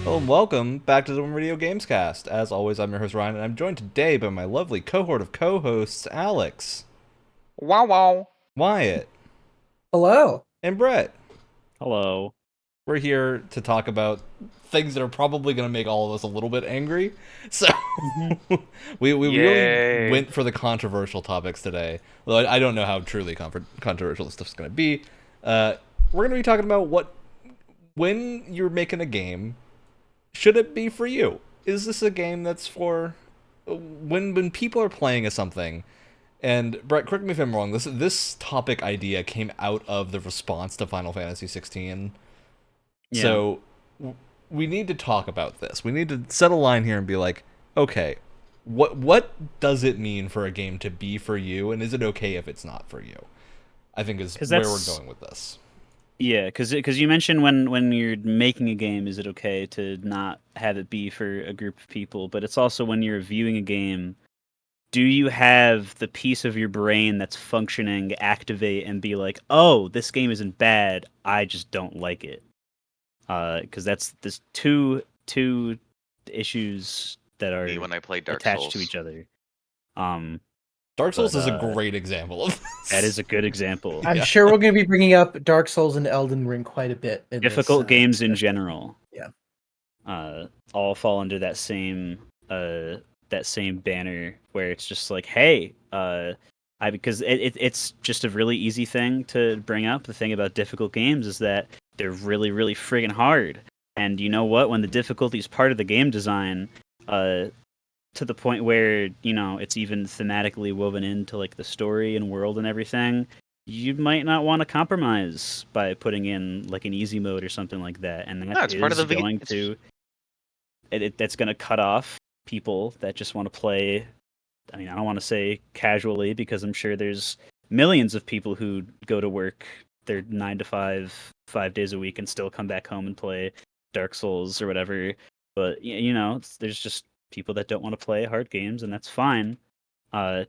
Hello and welcome back to the Radio Gamescast. As always, I'm your host Ryan, and I'm joined today by my lovely cohort of co-hosts, Alex, Wow, wow. Wyatt, Hello. and Brett. Hello. We're here to talk about things that are probably going to make all of us a little bit angry. So we really went for the controversial topics today. Well, I don't know how truly controversial this stuff's going to be. We're going to be talking about when you're making a game, should it be for you? Is this a game that's for when people are playing something? And Brett, correct me if I'm wrong. This topic idea came out of the response to Final Fantasy 16. Yeah. So we need to talk about this. We need to set a line here and be like, okay, what does it mean for a game to be for you, and is it okay if it's not for you? I think is where we're going with this. Yeah, because you mentioned when you're making a game, is it okay to not have it be for a group of people? But it's also when you're viewing a game, do you have the piece of your brain that's functioning activate and be like, oh, this game isn't bad, I just don't like it? Because there's two issues that are when I play Dark attached Souls to each other. Dark Souls is a great example of this. That is a good example. I'm sure we're going to be bringing up Dark Souls and Elden Ring quite a bit. In Difficult this, games in general. Yeah. All fall under that same banner where it's just like, hey, because it's just a really easy thing to bring up. The thing about difficult games is that they're really, really friggin' hard. And you know what? When the difficulty is part of the game design, to the point where, you know, it's even thematically woven into like the story and world and everything, you might not want to compromise by putting in like an easy mode or something like that. And that is going to that's going to cut off people that just want to play. I mean, I don't want to say casually, because I'm sure there's millions of people who go to work their 9 to 5 days a week and still come back home and play Dark Souls or whatever. But you know, there's just people that don't want to play hard games, and that's fine. The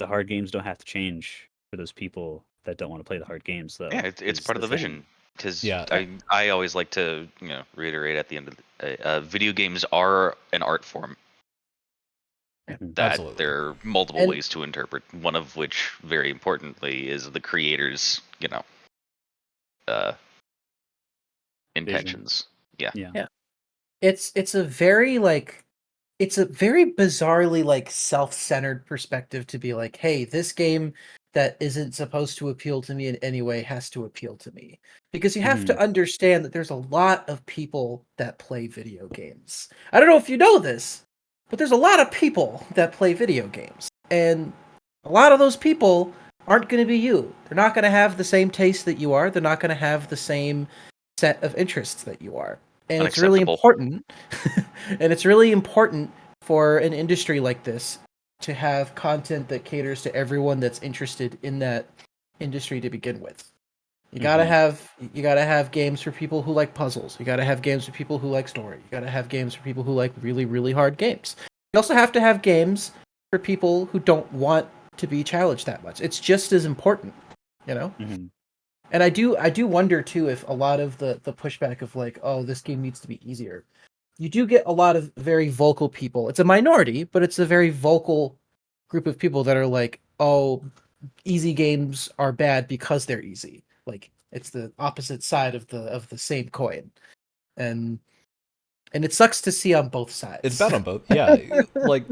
hard games don't have to change for those people that don't want to play the hard games, though. Yeah, it's part of the vision. Because I always like to reiterate at the end of video games are an art form. That Absolutely. there are multiple ways to interpret. One of which, very importantly, is the creator's intentions. Yeah. It's a very bizarrely self-centered perspective to be like, hey, this game that isn't supposed to appeal to me in any way has to appeal to me. Because you have to understand that there's a lot of people that play video games. I don't know if you know this, but there's a lot of people that play video games. And a lot of those people aren't going to be you. They're not going to have the same taste that you are. They're not going to have the same set of interests that you are. And it's really important. And it's really important for an industry like this to have content that caters to everyone that's interested in that industry to begin with. You gotta have games for people who like puzzles. You gotta have games for people who like story. You gotta have games for people who like really, really hard games. You also have to have games for people who don't want to be challenged that much. It's just as important, you know? Mm-hmm. And I do wonder too if a lot of the pushback of like, oh, this game needs to be easier. You do get a lot of very vocal people. It's a minority, but it's a very vocal group of people that are like, oh, easy games are bad because they're easy. Like, it's the opposite side of the same coin. And it sucks to see on both sides. It's bad on both. Yeah. Like,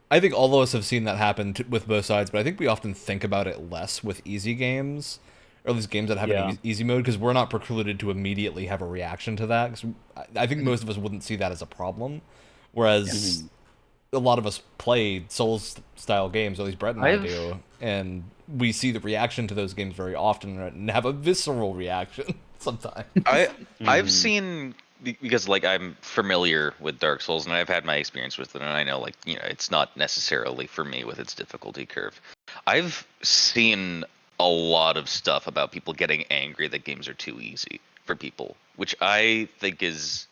I think all of us have seen that happen with both sides, but I think we often think about it less with easy games, or at least games that have an easy mode, because we're not precluded to immediately have a reaction to that. Because I think most of us wouldn't see that as a problem, whereas a lot of us play Souls-style games, at least Brett and I do, and we see the reaction to those games very often and have a visceral reaction sometimes. I've seen, because like I'm familiar with Dark Souls and I've had my experience with it, and I know it's not necessarily for me with its difficulty curve. I've seen a lot of stuff about people getting angry that games are too easy for people, which I think is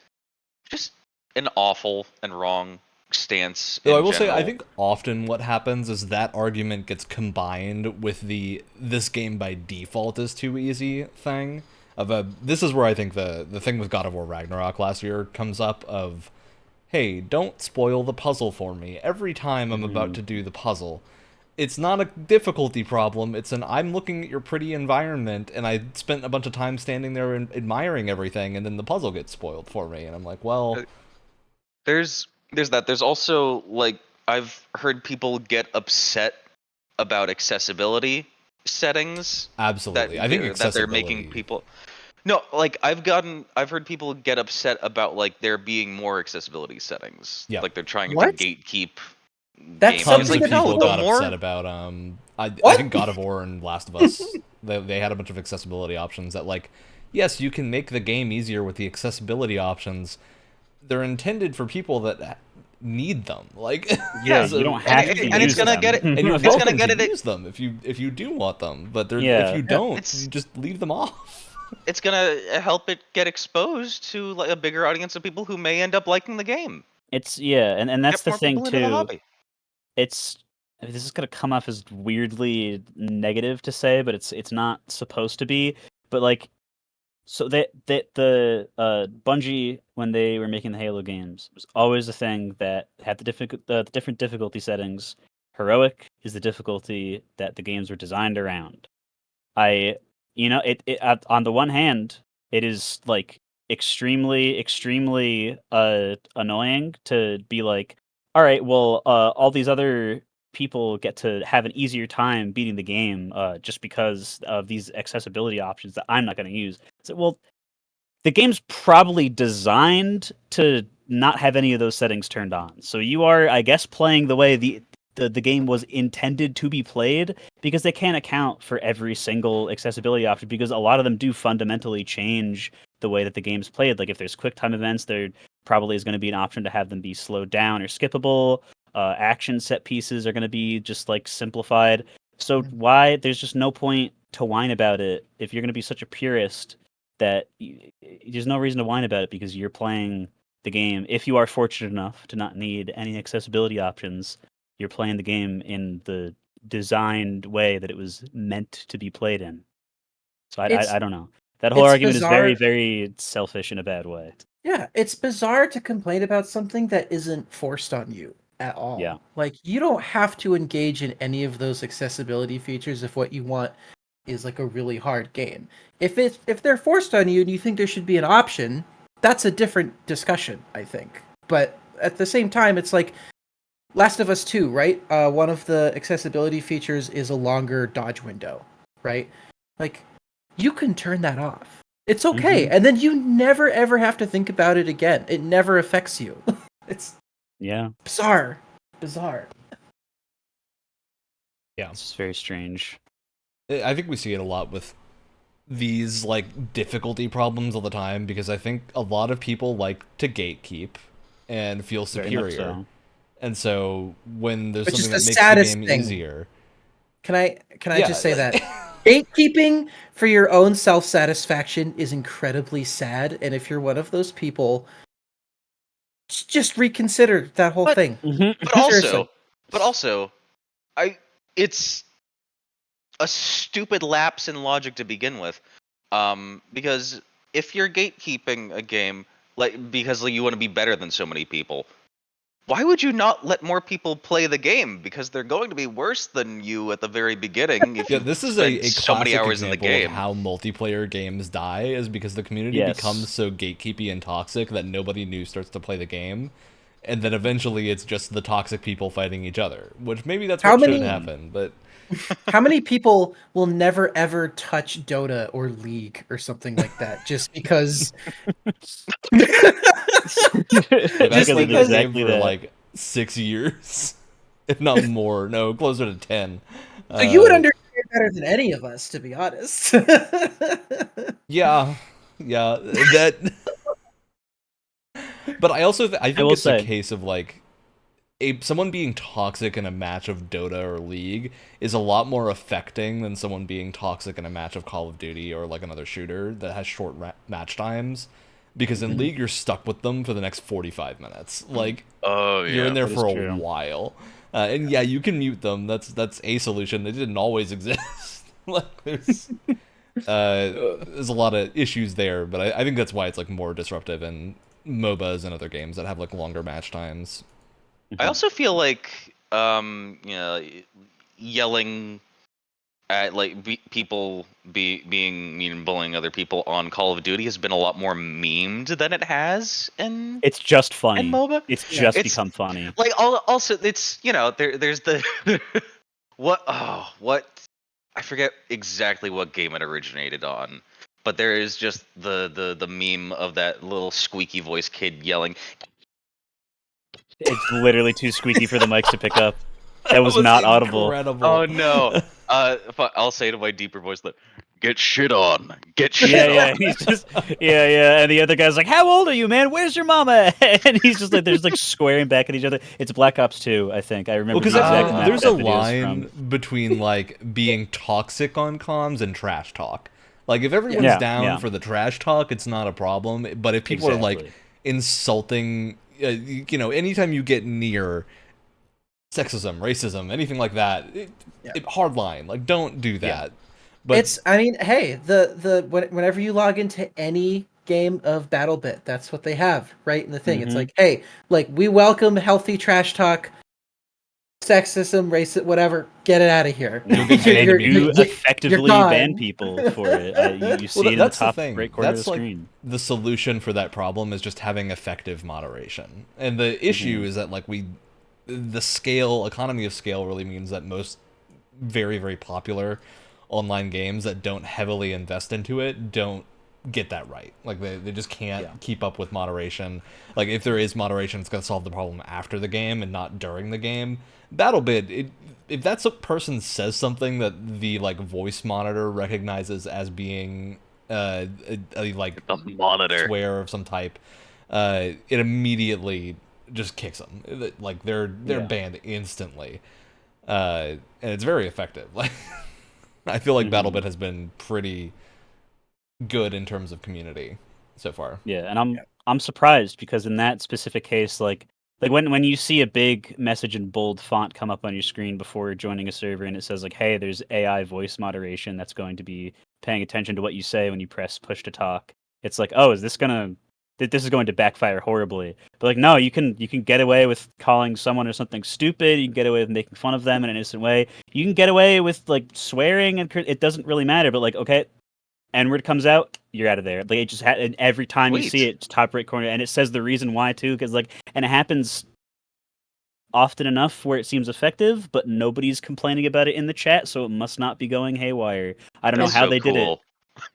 just an awful and wrong stance. Though I will say, I think often what happens is that argument gets combined with this game by default is too easy thing. This is where I think the thing with God of War Ragnarok last year comes up of, hey, don't spoil the puzzle for me. Every time I'm about to do the puzzle, it's not a difficulty problem. It's I'm looking at your pretty environment, and I spent a bunch of time standing there and admiring everything, and then the puzzle gets spoiled for me, and I'm like, well... There's that. There's also, like, I've heard people get upset about accessibility settings. Absolutely. I think accessibility... that they're making people... No, like, I've heard people get upset about, like, there being more accessibility settings. Yeah. Like, they're trying to gatekeep That's games. Tons something of that people the got more... upset about, I think God of War and Last of Us, they had a bunch of accessibility options that, like, yes, you can make the game easier with the accessibility options. They're intended for people that need them. Like, yeah, so, you don't have to and it's gonna them. get it. And you're it's welcome gonna get to it. use them if you do want them. But Yeah. if you don't, you just leave them off. It's gonna help it get exposed to, like, a bigger audience of people who may end up liking the game. It's and that's Get the more thing people into the too. hobby. This is gonna come off as weirdly negative to say, but it's not supposed to be. But like, so the Bungie, when they were making the Halo games, was always the thing that had the different difficulty settings. Heroic is the difficulty that the games were designed around. On the one hand, it is like extremely annoying to be like, all right, well, all these other people get to have an easier time beating the game just because of these accessibility options that I'm not going to use. So, well, the game's probably designed to not have any of those settings turned on. So you are, I guess, playing the way the game was intended to be played, because they can't account for every single accessibility option, because a lot of them do fundamentally change the way that the game's played. Like if there's quick time events, there probably is going to be an option to have them be slowed down or skippable. Action set pieces are going to be just like simplified. So why there's just no point to whine about it if you're going to be such a purist that there's no reason to whine about it, because you're playing the game. If you are fortunate enough to not need any accessibility options, you're playing the game in the designed way that it was meant to be played in. So I don't know. That whole argument is very, very selfish in a bad way. Yeah, it's bizarre to complain about something that isn't forced on you at all. Yeah. Like, you don't have to engage in any of those accessibility features if what you want is like a really hard game. If they're forced on you and you think there should be an option, that's a different discussion, I think. But at the same time, it's like Last of Us 2, right? One of the accessibility features is a longer dodge window, right? Like, you can turn that off. It's okay. And then you never, ever have to think about it again. It never affects you. It's bizarre. Yeah. It's just very strange. I think we see it a lot with these, like, difficulty problems all the time, because I think a lot of people like to gatekeep and feel superior. So. And so when there's something that the makes the game easier... Can I just say that? Gatekeeping for your own self-satisfaction is incredibly sad, and if you're one of those people, just reconsider that whole thing. But also, it's a stupid lapse in logic to begin with, because if you're gatekeeping a game, like, because you want to be better than so many people, why would you not let more people play the game? Because they're going to be worse than you at the very beginning. If this is a so many hours in the game. Of how multiplayer games die is because the community becomes so gatekeepy and toxic that nobody new starts to play the game, and then eventually it's just the toxic people fighting each other. Which maybe that's what should happen, but. How many people will never ever touch Dota or League or something like that just because? Just like exactly for like 6 years, if not more. No, closer to 10. So you would understand better than any of us, to be honest. yeah, that. But I also I think it's a case of like. Someone being toxic in a match of Dota or League is a lot more affecting than someone being toxic in a match of Call of Duty or like another shooter that has short match times. Because in League, you're stuck with them for the next 45 minutes. Like, you're in there for a while. And yeah, you can mute them. That's a solution. It didn't always exist. Like, There's a lot of issues there, but I think that's why it's like more disruptive in MOBAs and other games that have like longer match times. I also feel like yelling at like people being mean and bullying other people on Call of Duty has been a lot more memed than it has in It's just funny. MOBA. It's just become funny. Like also it's there's the what I forget exactly what game it originated on, but there is just the meme of that little squeaky voice kid yelling. It's literally too squeaky for the mics to pick up. That was not audible. Oh no! I'll say to my deeper voice that get shit on, get shit on. Yeah, he's just and the other guy's like, "How old are you, man? Where's your mama?" And he's just like, there's like squaring back at each other. It's Black Ops 2, I think. I remember. Because the exact map there's a that video is line from. between like being toxic on comms and trash talk. Like if everyone's down for the trash talk, it's not a problem. But if people are like insulting, anytime you get near sexism, racism, anything like that, hard line. Like don't do that. But hey, whenever you log into any game of Battlebit, that's what they have right in the thing. It's like, hey, like we welcome healthy trash talk, sexism, racism, whatever. Get it out of here. You effectively ban people for it. You see it in the top right corner of the screen. The solution for that problem is just having effective moderation. And the issue is that like the economy of scale really means that most very, very popular online games that don't heavily invest into it don't get that right. Like they just can't keep up with moderation. Like if there is moderation, it's going to solve the problem after the game and not during the game. Battlebit, if that's a person says something that the like voice monitor recognizes as being a monitor swear of some type, it immediately just kicks them. Like they're banned instantly, and it's very effective. Like I feel like Battlebit has been pretty good in terms of community so far. Yeah, and I'm surprised because in that specific case, like when you see a big message in bold font come up on your screen before joining a server and it says like, hey, there's AI voice moderation that's going to be paying attention to what you say when you press push to talk. It's like, oh, this is going to backfire horribly. But like, no, you can get away with calling someone or something stupid. You can get away with making fun of them in an innocent way. You can get away with like swearing, and it doesn't really matter. But like, okay, N-word comes out, you're out of there. Like it just and every time you see it, it's top right corner, and it says the reason why too, because like, and it happens often enough where it seems effective, but nobody's complaining about it in the chat, so it must not be going haywire. I don't know how they did it.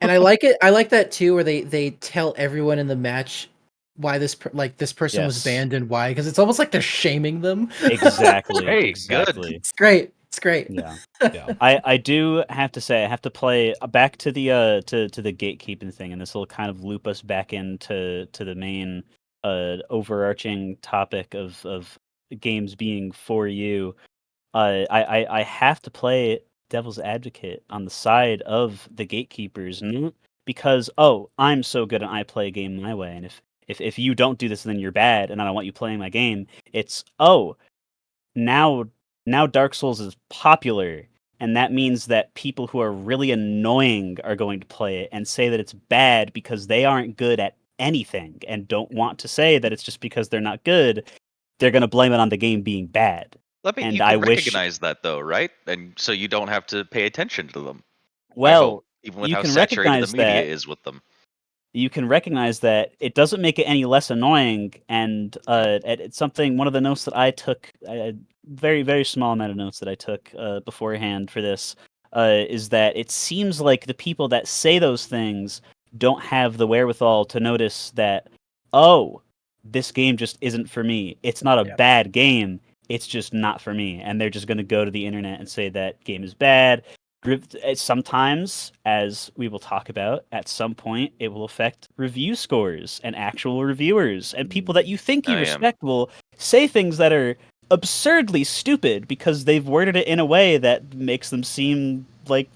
And I like it. I like that too, where they tell everyone in the match why this person was banned and why, because it's almost like they're shaming them. Exactly. Hey, exactly. Good. It's great. It's great. Yeah. I do have to say I have to play back to the to the gatekeeping thing, and this will kind of loop us back into the main overarching topic of games being for you. I have to play devil's advocate on the side of the gatekeepers because I'm so good and I play a game my way, and if you don't do this, then you're bad and I don't want you playing my game. It's now Dark Souls is popular, and that means that people who are really annoying are going to play it and say that it's bad because they aren't good at anything and don't want to say that it's just because they're not good. They're going to blame it on the game being bad. You can recognize that though, right? And so you don't have to pay attention to them. Well, even with you how can saturated recognize the media that is with them. you can recognize that it doesn't make it any less annoying. And it's something, one of the notes that I took, a very, very small amount of notes that I took beforehand for this, is that it seems like the people that say those things don't have the wherewithal to notice that, this game just isn't for me. It's not a bad game. It's just not for me. And they're just going to go to the internet and say that game is bad. Sometimes, as we will talk about, at some point, it will affect review scores and actual reviewers. And people that you think you respect will say things that are absurdly stupid because they've worded it in a way that makes them seem like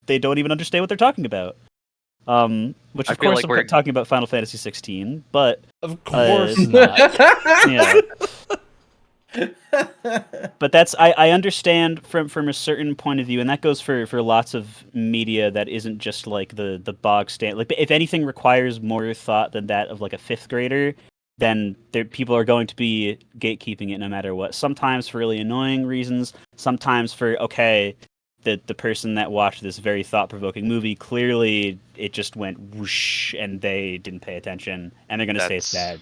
they don't even understand what they're talking about. Which of course I'm talking about Final Fantasy 16, but of course not. Yeah. But that's I understand from a certain point of view, and that goes for lots of media that isn't just like the bog stand. Like if anything requires more thought than that of like a fifth grader, then people are going to be gatekeeping it no matter what. Sometimes for really annoying reasons, sometimes for okay, the person that watched this very thought-provoking movie, clearly it just went whoosh and they didn't pay attention, and they're going to say it's bad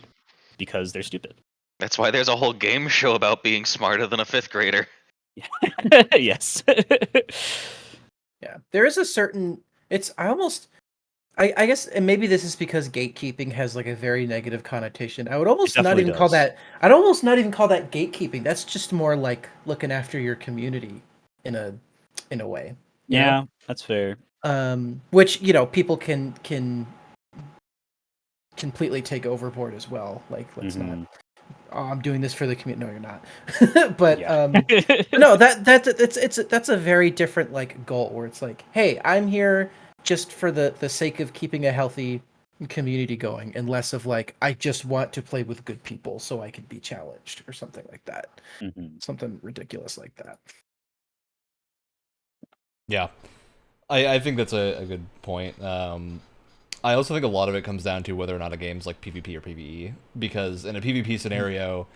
because they're stupid. That's why there's a whole game show about being smarter than a fifth grader. Yes. Yeah, there is a certain. I guess, and maybe this is because gatekeeping has like a very negative connotation. I would almost not even call that. I'd almost not even call that gatekeeping. That's just more like looking after your community in a way. Yeah, that's fair. Which people can completely take overboard as well. Like, let's not. Oh, I'm doing this for the community. No, you're not. But no, that's a very different like goal where it's like, hey, I'm here just for the sake of keeping a healthy community going, and less of like I just want to play with good people so I can be challenged or something like that. Something ridiculous like that. Yeah, I think that's a good point. I also think a lot of it comes down to whether or not a game's like PvP or PvE, because in a PvP scenario,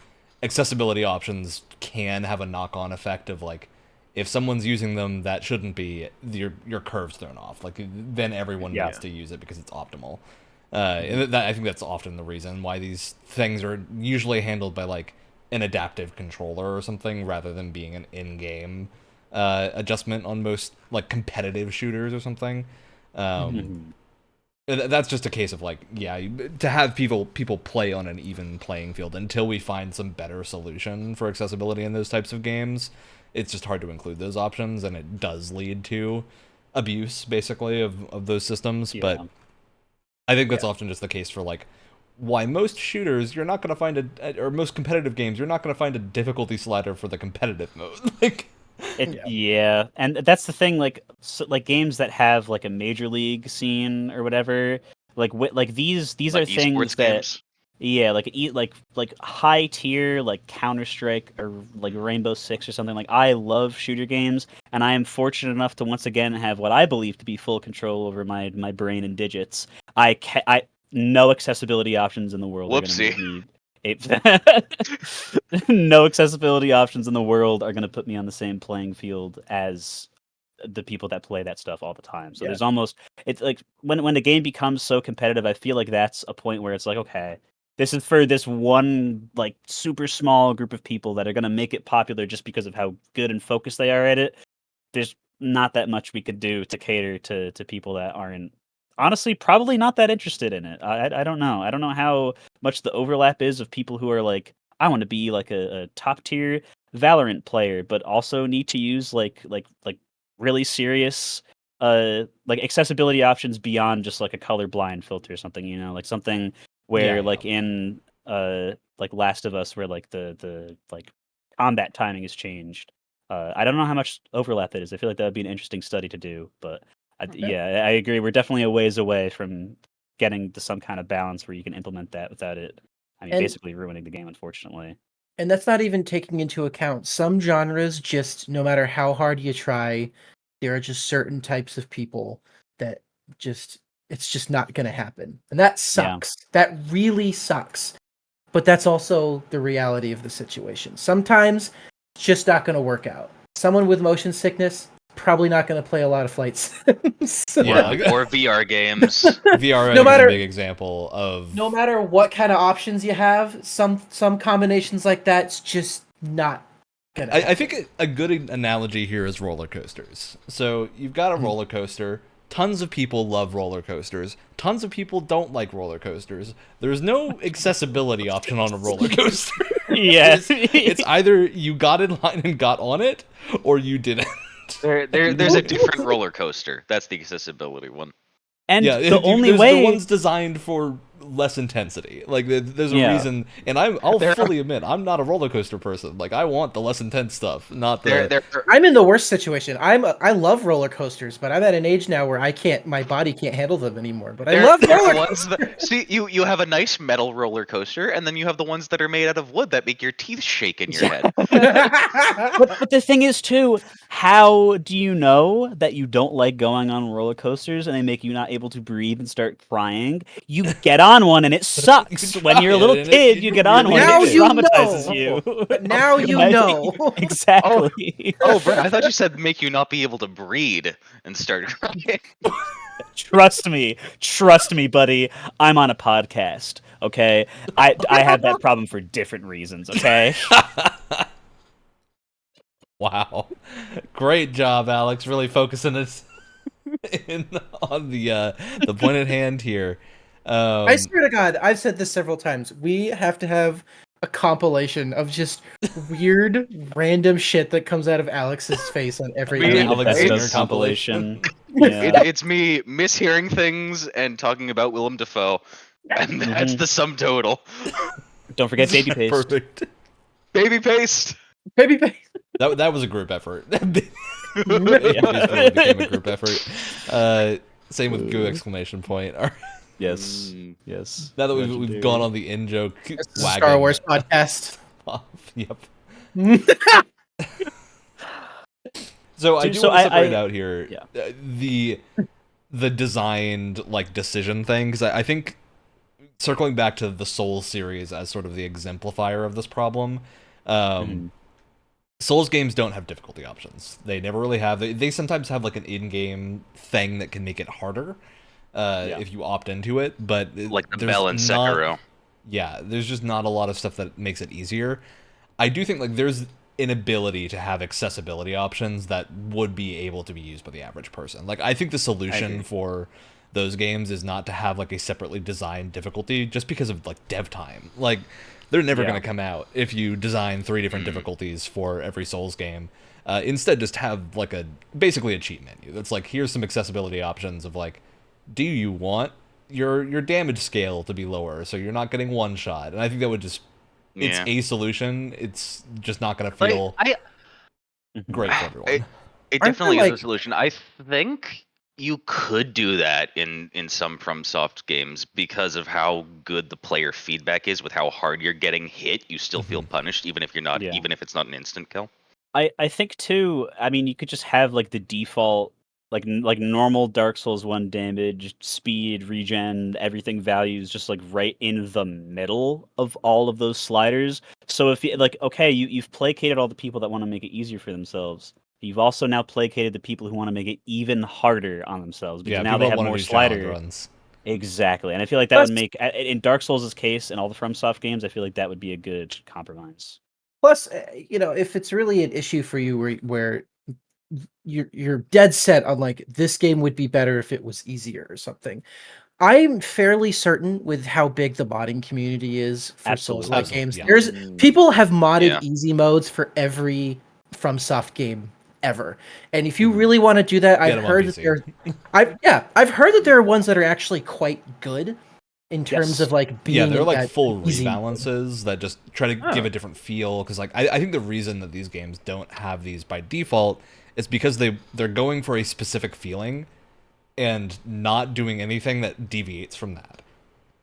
accessibility options can have a knock-on effect of like, if someone's using them that shouldn't be, your curve's thrown off. Like then everyone needs to use it because it's optimal. And I think that's often the reason why these things are usually handled by like an adaptive controller or something rather than being an in-game adjustment on most like competitive shooters or something. That's just a case of like, to have people play on an even playing field until we find some better solution for accessibility in those types of games. It's just hard to include those options, and it does lead to abuse, basically, of those systems. But I think that's often just the case for like why most shooters you're not going to find or most competitive games you're not going to find a difficulty slider for the competitive mode. Like. And that's the thing. Like games that have like a major league scene or whatever. Like these are things that like high tier like Counter-Strike or like Rainbow Six or something. Like I love shooter games, and I am fortunate enough to once again have what I believe to be full control over my brain and digits. No accessibility options in the world. Whoopsie. No accessibility options in the world are going to put me on the same playing field as the people that play that stuff all the time. So there's almost, it's like when the game becomes so competitive, I feel like that's a point where it's like, okay, this is for this one like super small group of people that are going to make it popular just because of how good and focused they are at it. There's not that much we could do to cater to people that aren't honestly probably not that interested in it. I don't know. I don't know how much the overlap is of people who are like, I want to be like a top tier Valorant player, but also need to use like really serious like accessibility options beyond just like a colorblind filter or something, like something where like in like Last of Us where like the like combat timing has changed. I don't know how much overlap that is. I feel like that would be an interesting study to do, but I agree. We're definitely a ways away from getting to some kind of balance where you can implement that without it. Basically ruining the game, unfortunately. And that's not even taking into account some genres. Just no matter how hard you try, there are just certain types of people that it's just not going to happen, and that sucks. That really sucks. But that's also the reality of the situation. Sometimes it's just not going to work out. Someone with motion sickness probably not going to play a lot of flight sims. Or VR games. VR is a big example of. No matter what kind of options you have, some combinations like that's just not gonna. I think a good analogy here is roller coasters. So you've got a roller coaster. Tons of people love roller coasters. Tons of people don't like roller coasters. There's no accessibility option on a roller coaster. It's either you got in line and got on it, or you didn't. There's a different roller coaster. That's the accessibility one. And the only way the ones designed for less intensity. Like there's a reason, and I'll fully admit I'm not a roller coaster person. Like I want the less intense stuff, not the. I'm in the worst situation. I love roller coasters, but I'm at an age now where my body can't handle them anymore. But I love roller coasters. See, you have a nice metal roller coaster, and then you have the ones that are made out of wood that make your teeth shake in your head. But the thing is, too, how do you know that you don't like going on roller coasters and they make you not able to breathe and start crying? You get on one and it sucks. When you're a little kid, you get on one and it traumatizes you. But now you know. Exactly. Oh, Brett, I thought you said make you not be able to breathe and start crying. Trust me, buddy. I'm on a podcast. Okay, I have that problem for different reasons. Okay. Wow, great job, Alex. Really focusing us on the point at hand here. I swear to God, I've said this several times. We have to have a compilation of just weird, random shit that comes out of Alex's face on every Alex compilation. It's me mishearing things and talking about Willem Dafoe, and that's the sum total. Don't forget baby paste. Perfect. Baby paste. Baby paste. That was a group effort. It really became a group effort. Same with goo exclamation point. Yes. Now that we've gone on the in-joke wagon. Star Wars podcast. Yep. So I do want to separate out here the designed like decision thing, because I think circling back to the Souls series as sort of the exemplifier of this problem. Souls games don't have difficulty options. They never really have. They sometimes have like an in-game thing that can make it harder if you opt into it, but like the bell in Sekiro. Yeah, there's just not a lot of stuff that makes it easier. I do think like there's an ability to have accessibility options that would be able to be used by the average person. Like I think the solution for those games is not to have like a separately designed difficulty, just because of like dev time. Like they're never going to come out if you design 3 different difficulties for every Souls game. Instead, just have like basically a cheat menu that's like, here's some accessibility options of like, do you want your damage scale to be lower so you're not getting one shot? And I think that would just it's a solution. It's just not going to feel great for everyone. It definitely is a solution. I think you could do that in some FromSoft games because of how good the player feedback is with how hard you're getting hit. You still feel punished even if you're not, even if it's not an instant kill. I think too. I mean, you could just have like the default, like normal Dark Souls 1 damage, speed, regen, everything values just like right in the middle of all of those sliders. So if you like, okay, you've placated all the people that want to make it easier for themselves. You've also now placated the people who want to make it even harder on themselves, because now they have more sliders. Exactly, and I feel like that would make, in Dark Souls' case and all the FromSoft games, I feel like that would be a good compromise. Plus, if it's really an issue for you where you're dead set on like this game would be better if it was easier or something, I'm fairly certain with how big the modding community is for Souls-like games. There's people have modded easy modes for every FromSoft game ever, and if you really want to do that, I've heard that there are ones that are actually quite good in terms of like being they're like full rebalances that just try to give a different feel, because like I think the reason that these games don't have these by default is because they're going for a specific feeling and not doing anything that deviates from that.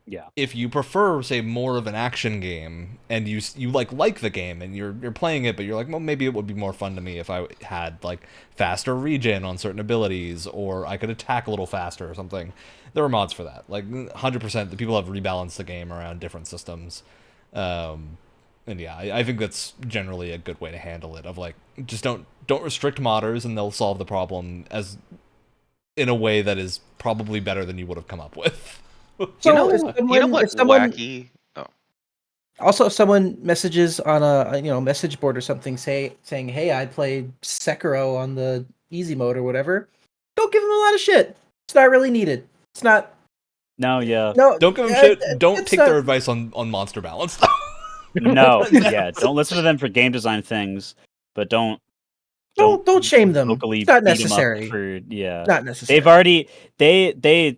Yeah. If you prefer, say, more of an action game, and you like the game and you're playing it, but you're like, well, maybe it would be more fun to me if I had like faster regen on certain abilities, or I could attack a little faster or something. There are mods for that. Like 100%, the people have rebalanced the game around different systems. And yeah, I think that's generally a good way to handle it. Of like, just don't restrict modders, and they'll solve the problem in a way that is probably better than you would have come up with. So, you know what's wacky? Oh. Also, if someone messages on a message board or something saying, "Hey, I played Sekiro on the easy mode or whatever," don't give them a lot of shit. It's not really needed. It's not. No, yeah. No, don't give them shit. Don't take their advice on monster balance. No, yeah. Don't listen to them for game design things, but don't shame them. Locally it's not necessary. Not necessary. They've already they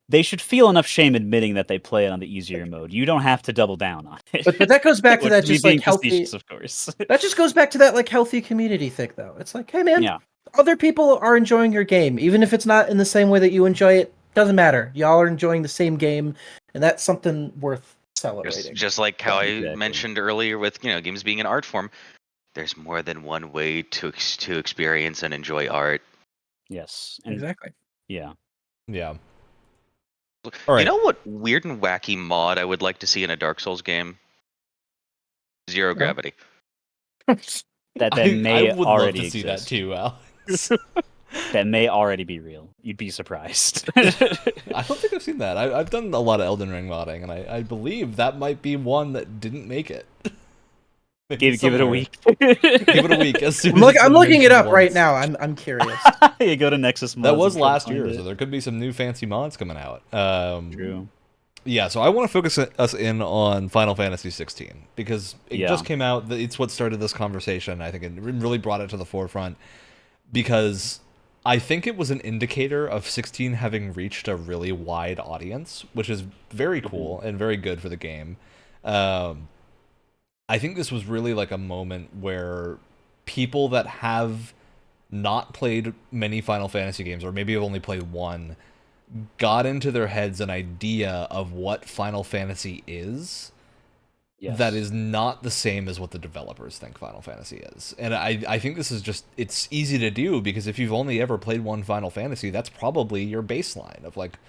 they should feel enough shame admitting that they play it on the easier mode. You don't have to double down on it. But that goes back to that just being like healthy. facetious, of course. That just goes back to that like healthy community thing, though. It's like, hey man, other people are enjoying your game, even if it's not in the same way that you enjoy it. Doesn't matter. Y'all are enjoying the same game, and that's something worth celebrating. Just like how I mentioned earlier with games being an art form. There's more than one way to experience and enjoy art. Yes. Exactly. Yeah. Yeah. All right. You know what weird and wacky mod I would like to see in a Dark Souls game? Zero gravity. That may I would already love to see exist. that too, Alex. That may already be real. You'd be surprised. I don't think I've seen that. I've done a lot of Elden Ring modding, and I believe that might be one that didn't make it. Give it a week. Give it a week. As soon I'm looking it up right now. I'm curious. You go to Nexus Mods. That was last year, so there could be some new fancy mods coming out. True. Yeah, so I want to focus us in on Final Fantasy 16 because it just came out. It's what started this conversation. I think it really brought it to the forefront because I think it was an indicator of 16 having reached a really wide audience, which is very cool and very good for the game. I think this was really like a moment where people that have not played many Final Fantasy games, or maybe have only played one, got into their heads an idea of what Final Fantasy is that is not the same as what the developers think Final Fantasy is. And I think this is just, it's easy to do because if you've only ever played one Final Fantasy, that's probably your baseline of like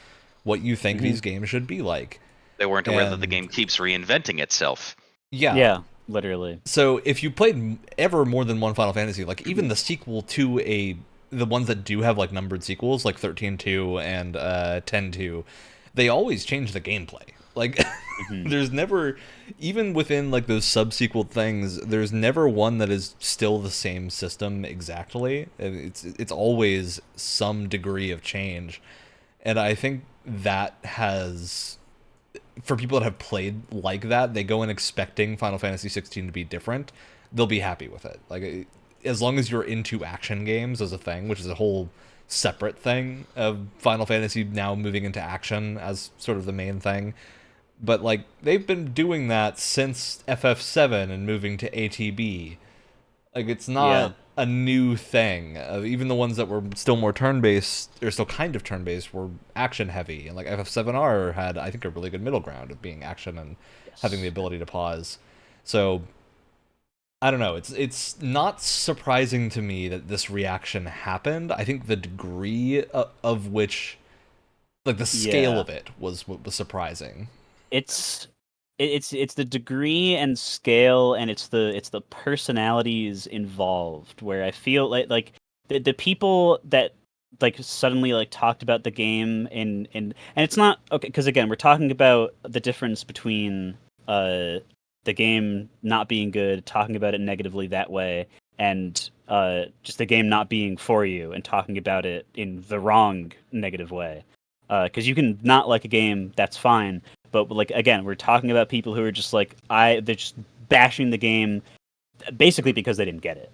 what you think these games should be like. They weren't aware that the game keeps reinventing itself. Yeah, literally. So if you played ever more than one Final Fantasy, like even the sequel to the ones that do have like numbered sequels, like 13-2 and 10-2, they always change the gameplay. Like there's never, even within like those subsequel things, there's never one that is still the same system exactly. It's always some degree of change. And I think that has, for people that have played like that, they go in expecting Final Fantasy 16 to be different. They'll be happy with it. Like, as long as you're into action games as a thing, which is a whole separate thing of Final Fantasy now moving into action as sort of the main thing. But, like, they've been doing that since FF7 and moving to ATB. Like, it's not a new thing. Even the ones that were still more turn-based, or still kind of turn-based, were action-heavy. And, like, FF7R had, I think, a really good middle ground of being action and having the ability to pause. So, I don't know. It's not surprising to me that this reaction happened. I think the degree of which, like, the scale of it was what was surprising. It's the degree and scale, and it's the personalities involved where I feel like the people that like suddenly like talked about the game and it's not okay because again we're talking about the difference between the game not being good, talking about it negatively that way, and just the game not being for you and talking about it in the wrong negative way. Because you can not like a game, that's fine. But like again, we're talking about people who are just like they're just bashing the game, basically because they didn't get it.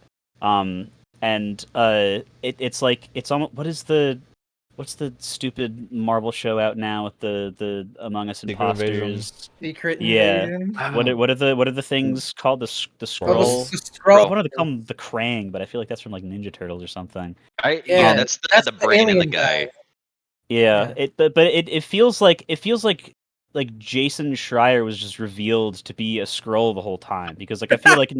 It's like it's almost what's the stupid Marvel show out now with the Among Us imposters? Secret Invasion. What are the things called the scroll? The scroll. I wanted to call them the Krang, but I feel like that's from like Ninja Turtles or something. That's the brain in the guy. Yeah. It feels like Jason Schreier was just revealed to be a scroll the whole time because like I feel like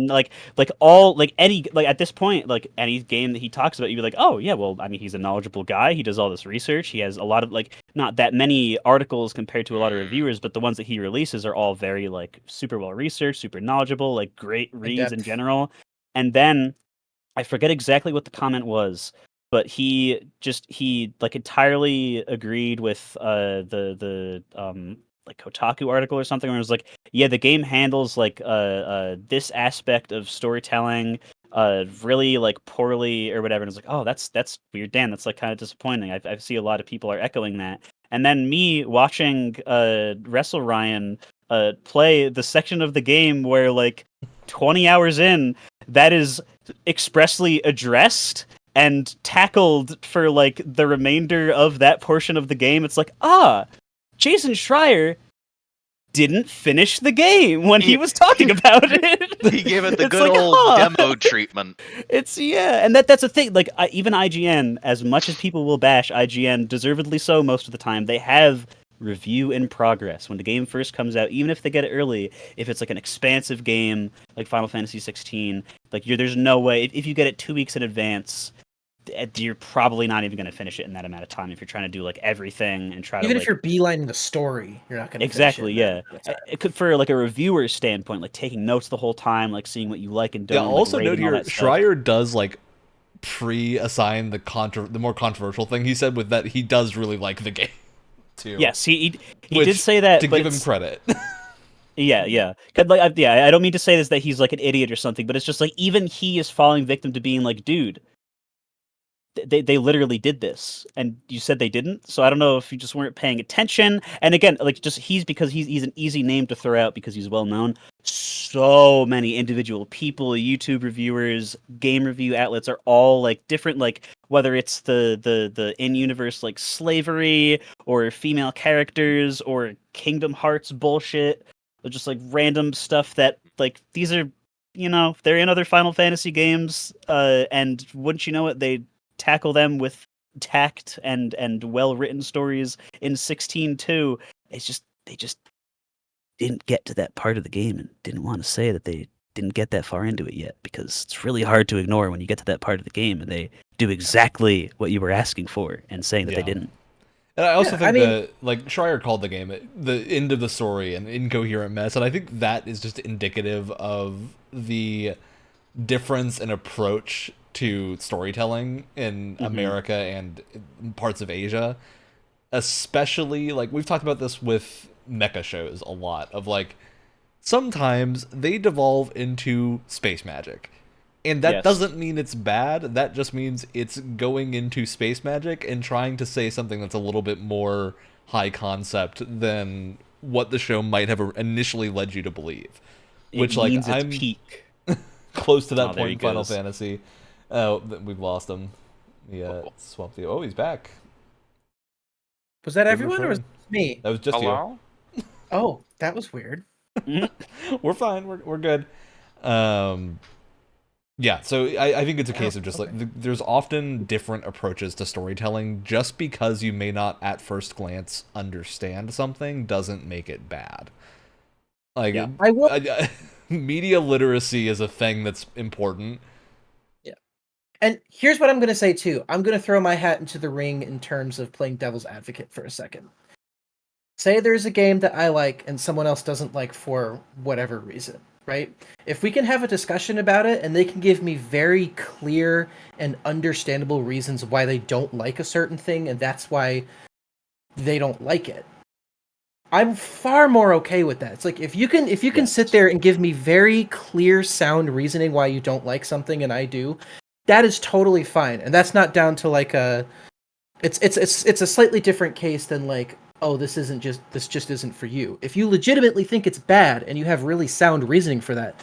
any at this point like any game that he talks about you'd be like, oh yeah, well I mean he's a knowledgeable guy, he does all this research, he has a lot of like not that many articles compared to a lot of reviewers, but the ones that he releases are all very like super well researched, super knowledgeable, like great reads in general. And then I forget exactly what the comment was, but he like entirely agreed with the like Kotaku article or something where it was like, yeah, the game handles like this aspect of storytelling really like poorly or whatever. And it's like, oh, that's weird, Dan. That's like kind of disappointing. I see a lot of people are echoing that. And then me watching Wrestle Ryan play the section of the game where like 20 hours in that is expressly addressed and tackled for like the remainder of that portion of the game. It's like, Jason Schreier didn't finish the game when he was talking about it. He gave it the good old demo treatment. And that's the thing. Like even IGN, as much as people will bash IGN, deservedly so most of the time, they have review in progress when the game first comes out. Even if they get it early, if it's like an expansive game like Final Fantasy 16, like there's no way if you get it 2 weeks in advance, you're probably not even going to finish it in that amount of time if you're trying to do like everything and try even to if you're beelining the story, you're not going to exactly it could for like a reviewer's standpoint, like taking notes the whole time, like seeing what you like and don't. Yeah, also like, note here, Schreier Schreier does like pre-assign the more controversial thing he said with that he does really like the game too. Yes, he did say that, to give him credit. Yeah. I don't mean to say this that he's like an idiot or something, but it's just like even he is falling victim to being like, dude, they literally did this, and you said they didn't. So I don't know if you just weren't paying attention. And again, like just he's an easy name to throw out because he's well known. So many individual people, YouTube reviewers, game review outlets are all like different. Like whether it's the in-universe like slavery or female characters or Kingdom Hearts bullshit, or just like random stuff that like these are, they're in other Final Fantasy games. And wouldn't you know it, they tackle them with tact and well-written stories in 16 too. It's just they just didn't get to that part of the game and didn't want to say that they didn't get that far into it yet, because it's really hard to ignore when you get to that part of the game and they do exactly what you were asking for and saying that they didn't. And I also think that like Schreier called the game the end of the story an incoherent mess, and I think that is just indicative of the difference in approach to storytelling in America and parts of Asia, especially like we've talked about this with mecha shows a lot of like sometimes they devolve into space magic, and that doesn't mean it's bad. That just means it's going into space magic and trying to say something that's a little bit more high concept than what the show might have initially led you to believe. Which like I'm peak. Close to that point in Final Fantasy. Oh, we've lost him. Yeah, swapped you. Oh, he's back. Was that everyone or was it me? That was just you. Oh, that was weird. We're fine. We're good. Yeah, so I think it's a case of just like there's often different approaches to storytelling. Just because you may not at first glance understand something doesn't make it bad. Like media literacy is a thing that's important. And here's what I'm going to say, too. I'm going to throw my hat into the ring in terms of playing devil's advocate for a second. Say there's a game that I like and someone else doesn't like for whatever reason, right? If we can have a discussion about it and they can give me very clear and understandable reasons why they don't like a certain thing and that's why they don't like it, I'm far more okay with that. It's like if you can sit there and give me very clear, sound reasoning why you don't like something and I do, that is totally fine, and that's not down to like it's a slightly different case than like, oh, this just isn't for you. If you legitimately think it's bad and you have really sound reasoning for that,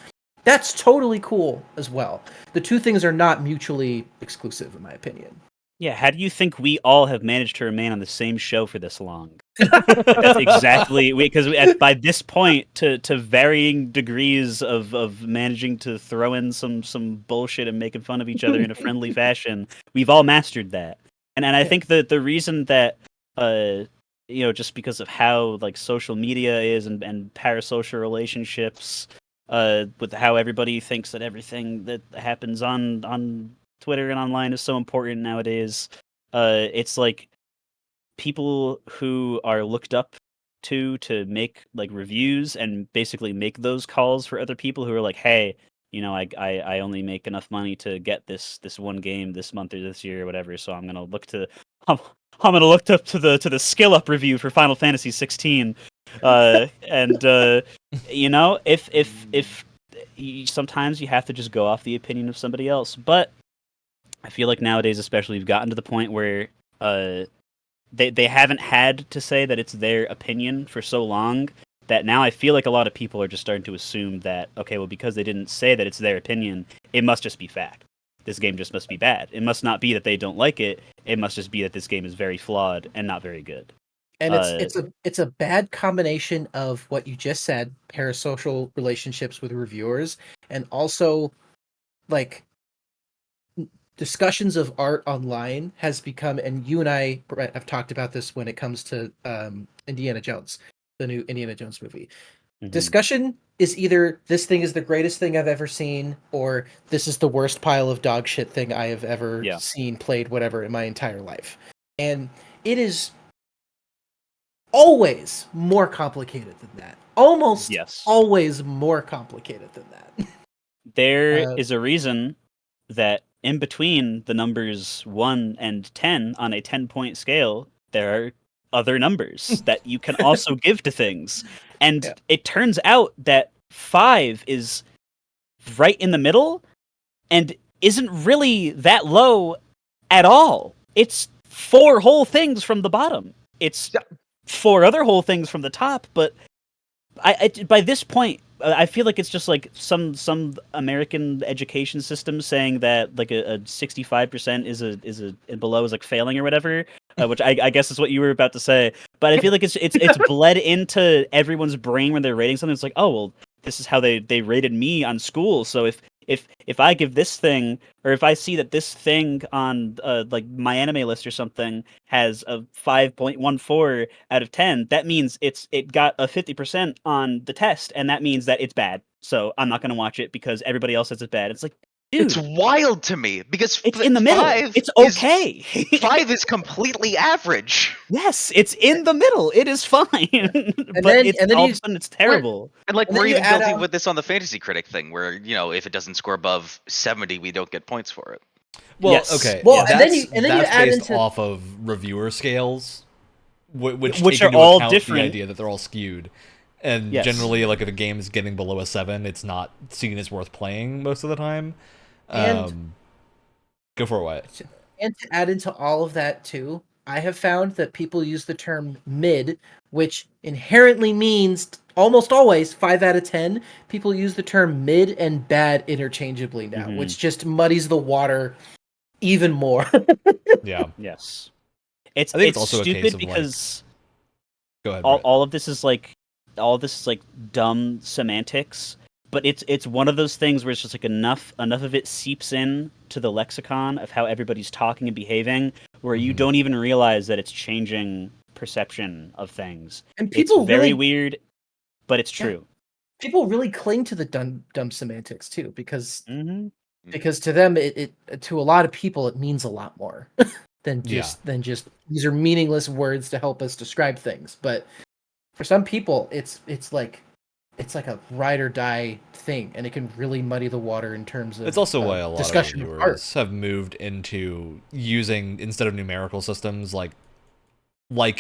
that's totally cool as well. The two things are not mutually exclusive, in my opinion. Yeah, how do you think we all have managed to remain on the same show for this long? That's exactly because by this point, to varying degrees of managing to throw in some bullshit and making fun of each other in a friendly fashion, we've all mastered that. And I think that the reason that just because of how like social media is and parasocial relationships, with how everybody thinks that everything that happens on Twitter and online is so important nowadays, it's like people who are looked up to make like reviews and basically make those calls for other people who are like, hey, I only make enough money to get this one game this month or this year or whatever, so I'm gonna look to the skill up review for Final Fantasy 16, if sometimes you have to just go off the opinion of somebody else, but I feel like nowadays especially we've gotten to the point where they haven't had to say that it's their opinion for so long that now I feel like a lot of people are just starting to assume that, okay, well, because they didn't say that it's their opinion, it must just be fact. this game just must be bad. It must not be that they don't like it. It must just be that this game is very flawed and not very good. And it's a bad combination of what you just said, parasocial relationships with reviewers, and also like discussions of art online has become, and you and I, Brett, have talked about this when it comes to Indiana Jones, the new Indiana Jones movie. Discussion is either this thing is the greatest thing I've ever seen, or this is the worst pile of dog shit thing I have ever seen, played, whatever, in my entire life. And it is always more complicated than that. Almost always more complicated than that. There is a reason that in between the numbers 1 and 10 on a 10-point scale, there are other numbers that you can also give to things. And it turns out that 5 is right in the middle and isn't really that low at all. It's 4 whole things from the bottom. It's 4 other whole things from the top, but by this point, I feel like it's just like some American education system saying that like a 65% is a below is like failing or whatever, which I guess is what you were about to say. But I feel like it's bled into everyone's brain when they're rating something. It's like, oh well, this is how they rated me on school. So if I give this thing, or if I see that this thing on like my anime list or something has a 5.14 out of 10, that means it got a 50% on the test, and that means that it's bad. So I'm not going to watch it because everybody else says it's bad. It's like, dude, it's wild to me because it's in the middle. It's okay. 5 is completely average. Yes, it's in the middle. It is fine. But all of a sudden it's terrible. And like we're even guilty with this on the Fantasy Critic thing, where if it doesn't score above 70, we don't get points for it. Well, okay. Well, and then you that's add based into off of reviewer scales, which are take into all account different. the idea that they're all skewed. And generally, like if a game is getting below a 7, it's not seen as worth playing most of the time. Go for it, Wyatt. And to add into all of that too, I have found that people use the term mid, which inherently means almost always 5 out of 10. People use the term mid and bad interchangeably now, which just muddies the water even more. Yeah. Yes. It's also stupid because go ahead, all of this is like dumb semantics. But it's one of those things where it's just like enough of it seeps in to the lexicon of how everybody's talking and behaving, where you don't even realize that it's changing perception of things. And people it's very weird, but it's true. People really cling to the dumb semantics too, because to them it to a lot of people it means a lot more than just these are meaningless words to help us describe things. But for some people, it's like a ride or die thing, and it can really muddy the water in terms of. It's also why a lot of discussion reviewers have moved into using, instead of numerical systems like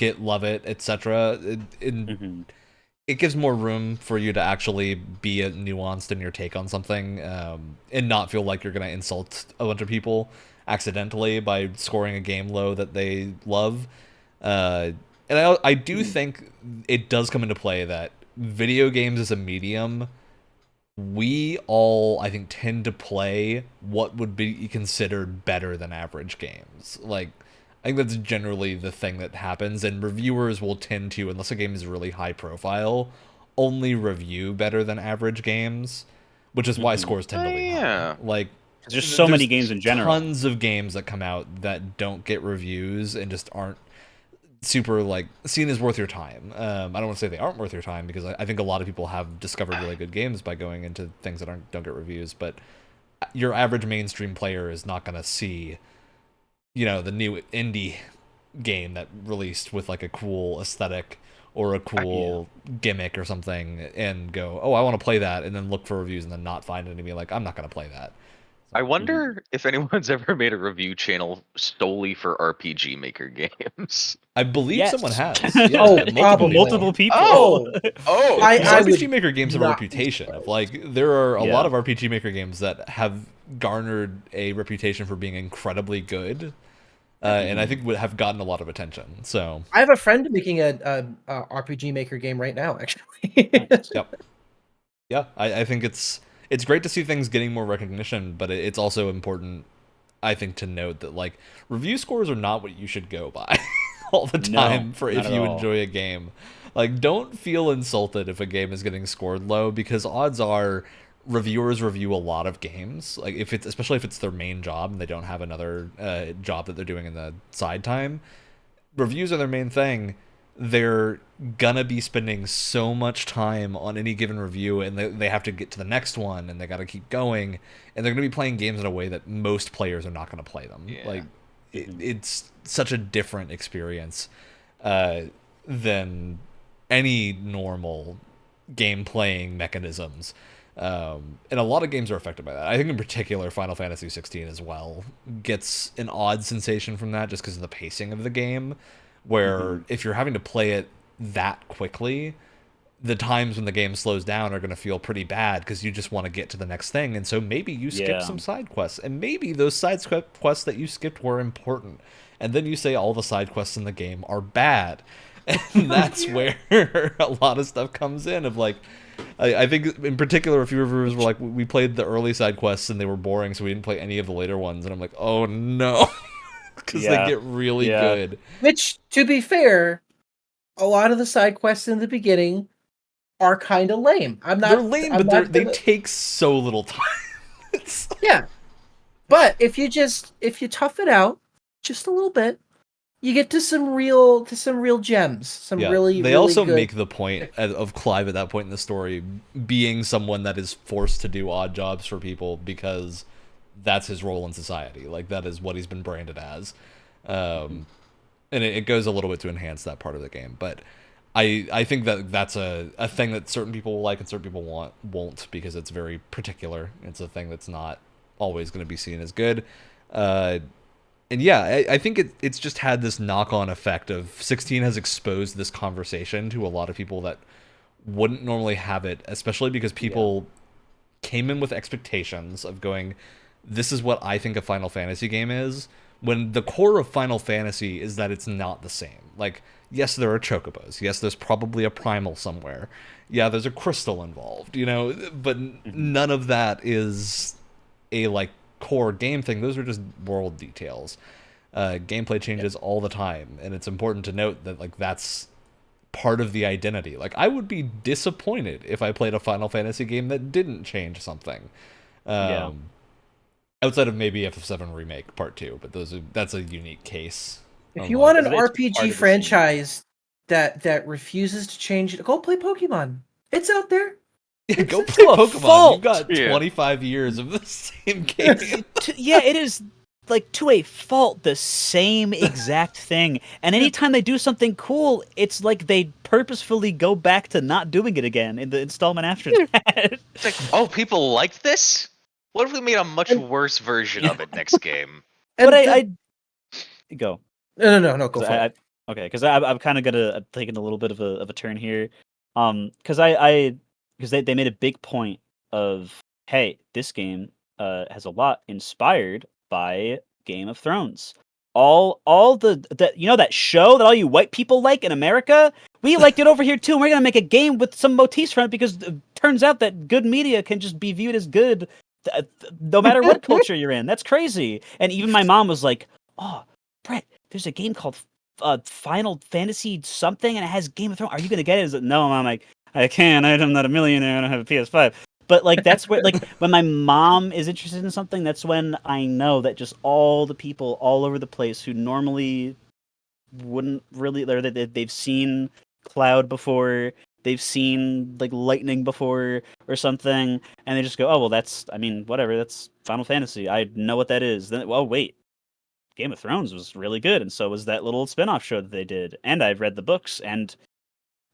it, love it, etc. It gives more room for you to actually be nuanced in your take on something, and not feel like you're going to insult a bunch of people accidentally by scoring a game low that they love. And I do think it does come into play that video games as a medium, we all, I think, tend to play what would be considered better than average games. Like, I think that's generally the thing that happens, and reviewers will tend to, unless a game is really high profile, only review better than average games, which is why scores tend to lean high. Like, there's so many games in general. Tons of games that come out that don't get reviews and just aren't super like seen as worth your time. I don't want to say they aren't worth your time, because I think a lot of people have discovered really good games by going into things that don't get reviews, but your average mainstream player is not going to see the new indie game that released with like a cool aesthetic or a cool gimmick or something and go, oh, I want to play that, and then look for reviews and then not find it and be like, I'm not going to play that. I wonder if anyone's ever made a review channel solely for RPG Maker games. I believe someone has. Multiple people. RPG Maker games have a reputation of like, there are a lot of RPG Maker games that have garnered a reputation for being incredibly good, and I think would have gotten a lot of attention. So I have a friend making a RPG Maker game right now, actually. Yeah, I think it's great to see things getting more recognition, but it's also important I think, to note that like review scores are not what you should go by all the time for if you enjoy a game. Like, don't feel insulted if a game is getting scored low, because odds are reviewers review a lot of games. Like, especially if it's their main job and they don't have another job that they're doing in the side time. Reviews are their main thing. They're gonna be spending so much time on any given review, and they have to get to the next one, and they gotta keep going, and they're gonna be playing games in a way that most players are not gonna play them. Yeah. Like, it's such a different experience than any normal game playing mechanisms. And a lot of games are affected by that. I think in particular Final Fantasy 16 as well gets an odd sensation from that, just because of the pacing of the game, where if you're having to play it that quickly, the times when the game slows down are going to feel pretty bad, because you just want to get to the next thing, and so maybe you skip some side quests, and maybe those side quests that you skipped were important, and then you say all the side quests in the game are bad, and that's where a lot of stuff comes in of like, I think in particular a few reviewers were like, we played the early side quests and they were boring, so we didn't play any of the later ones, and I'm like, oh no. Because they get really good. Which, to be fair, a lot of the side quests in the beginning are kind of lame. They're lame, but they take so little time. Yeah, but if you tough it out just a little bit, you get to some real gems. They also good... make the point of Clive at that point in the story being someone that is forced to do odd jobs for people because that's his role in society. Like, that is what he's been branded as. And it goes a little bit to enhance that part of the game. But I think that's a thing that certain people will like and certain people won't, because it's very particular. It's a thing that's not always going to be seen as good. And yeah, I think it's just had this knock-on effect of 16 has exposed this conversation to a lot of people that wouldn't normally have it, especially because people came in with expectations of going, this is what I think a Final Fantasy game is, when the core of Final Fantasy is that it's not the same. Like, yes, there are chocobos. Yes, there's probably a primal somewhere. Yeah, there's a crystal involved, but none of that is a, like, core game thing. Those are just world details. Gameplay changes all the time, and it's important to note that, like, that's part of the identity. Like, I would be disappointed if I played a Final Fantasy game that didn't change something. Outside of maybe FF7 Remake Part 2, but that's a unique case. If you want an RPG franchise that refuses to change it, go play Pokemon. It's out there. Go play Pokemon. You've got 25 years of the same game. It is, like, to a fault, the same exact thing. And anytime they do something cool, it's like they purposefully go back to not doing it again in the installment after that. It's like, oh, people liked this? What if we made a much worse version of it next game? But I go. No, go for it. Okay, because I'm kind of taking a little bit of a turn here. Because they made a big point of, hey, this game has a lot inspired by Game of Thrones. All the that show that all you white people like in America, we liked it over here too, and we're gonna make a game with some motifs from it, because it turns out that good media can just be viewed as good no matter what culture you're in. That's crazy. And even my mom was like, oh, Brett, there's a game called Final Fantasy something, and it has Game of Thrones. Are you gonna get it? I was like, no, Mom, I can't. I'm not a millionaire. I don't have a PS5. But, like, that's where, like, when my mom is interested in something, that's when I know that just all the people all over the place who normally wouldn't really, or they've seen Cloud before, they've seen, like, lightning before or something, and they just go, oh, well, that's Final Fantasy. I know what that is. Then, well, wait. Game of Thrones was really good, and so was that little spin-off show that they did. And I've read the books, and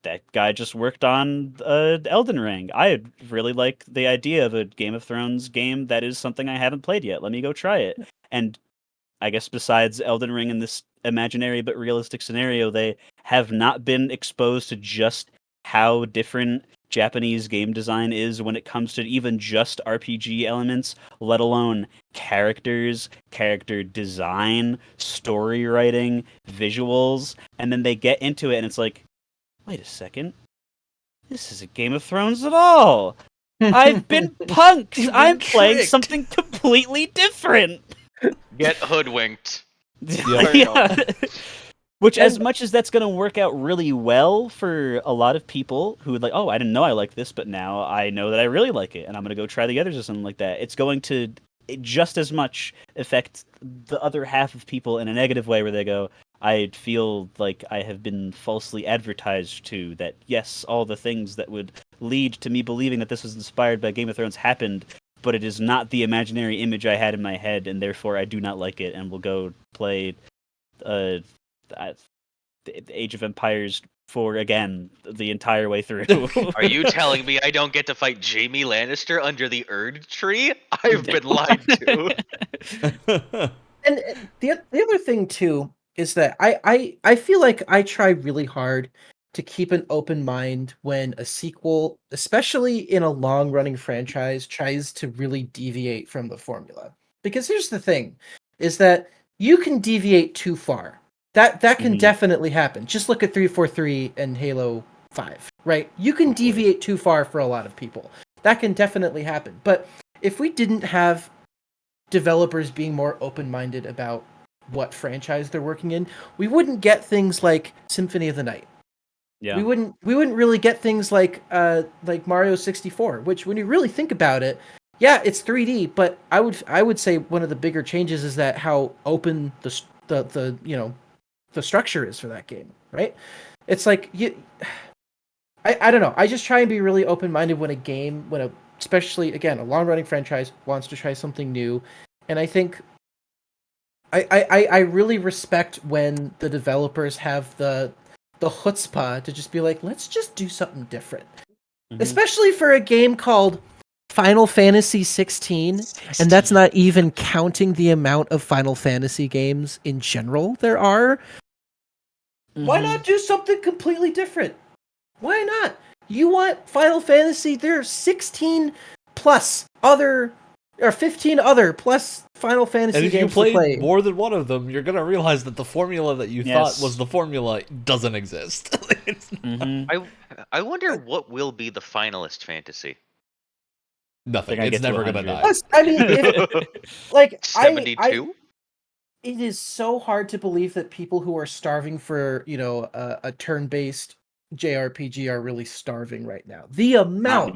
that guy just worked on Elden Ring. I really like the idea of a Game of Thrones game. That is something I haven't played yet. Let me go try it. And I guess besides Elden Ring in this imaginary but realistic scenario, they have not been exposed to just how different Japanese game design is when it comes to even just RPG elements, let alone characters, character design, story writing, visuals. And then they get into it and it's like, wait a second. This isn't Game of Thrones at all. I've been punked. I'm playing something completely different. Get hoodwinked. Yeah. Which, as much as that's going to work out really well for a lot of people who would like, oh, I didn't know I liked this, but now I know that I really like it, and I'm going to go try the others or something like that. It's going to just as much affect the other half of people in a negative way, where they go, I feel like I have been falsely advertised to, that yes, all the things that would lead to me believing that this was inspired by Game of Thrones happened, but it is not the imaginary image I had in my head, and therefore I do not like it, and will go play the Age of Empires 4 again the entire way through. Are you telling me I don't get to fight Jaime Lannister under the Erd tree? I've been lied to. And the other thing too is that I feel like I try really hard to keep an open mind when a sequel, especially in a long running franchise, tries to really deviate from the formula. Because here's the thing, is that you can deviate too far. That can definitely happen. Just look at 343 and Halo 5, right? You can deviate too far for a lot of people. That can definitely happen. But if we didn't have developers being more open-minded about what franchise they're working in, we wouldn't get things like Symphony of the Night. Yeah. We wouldn't really get things like Mario 64, which when you really think about it, yeah, it's 3D, but I would say one of the bigger changes is that how open the structure is for that game, right? It's like I don't know. I just try and be really open-minded when especially again, a long-running franchise wants to try something new. And I think I really respect when the developers have the chutzpah to just be like, let's just do something different. Mm-hmm. Especially for a game called Final Fantasy 16, and that's not even counting the amount of Final Fantasy games in general there are. Mm-hmm. Why not do something completely different? Why not? You want Final Fantasy? There are 16 plus other, or 15 other plus Final Fantasy games to play. And if you play more than one of them, you're gonna realize that the formula that you thought was the formula doesn't exist. I wonder what will be the finalist fantasy. Nothing. It's never gonna die. I mean, like 72. It is so hard to believe that people who are starving for a turn-based JRPG are really starving right now. The amount,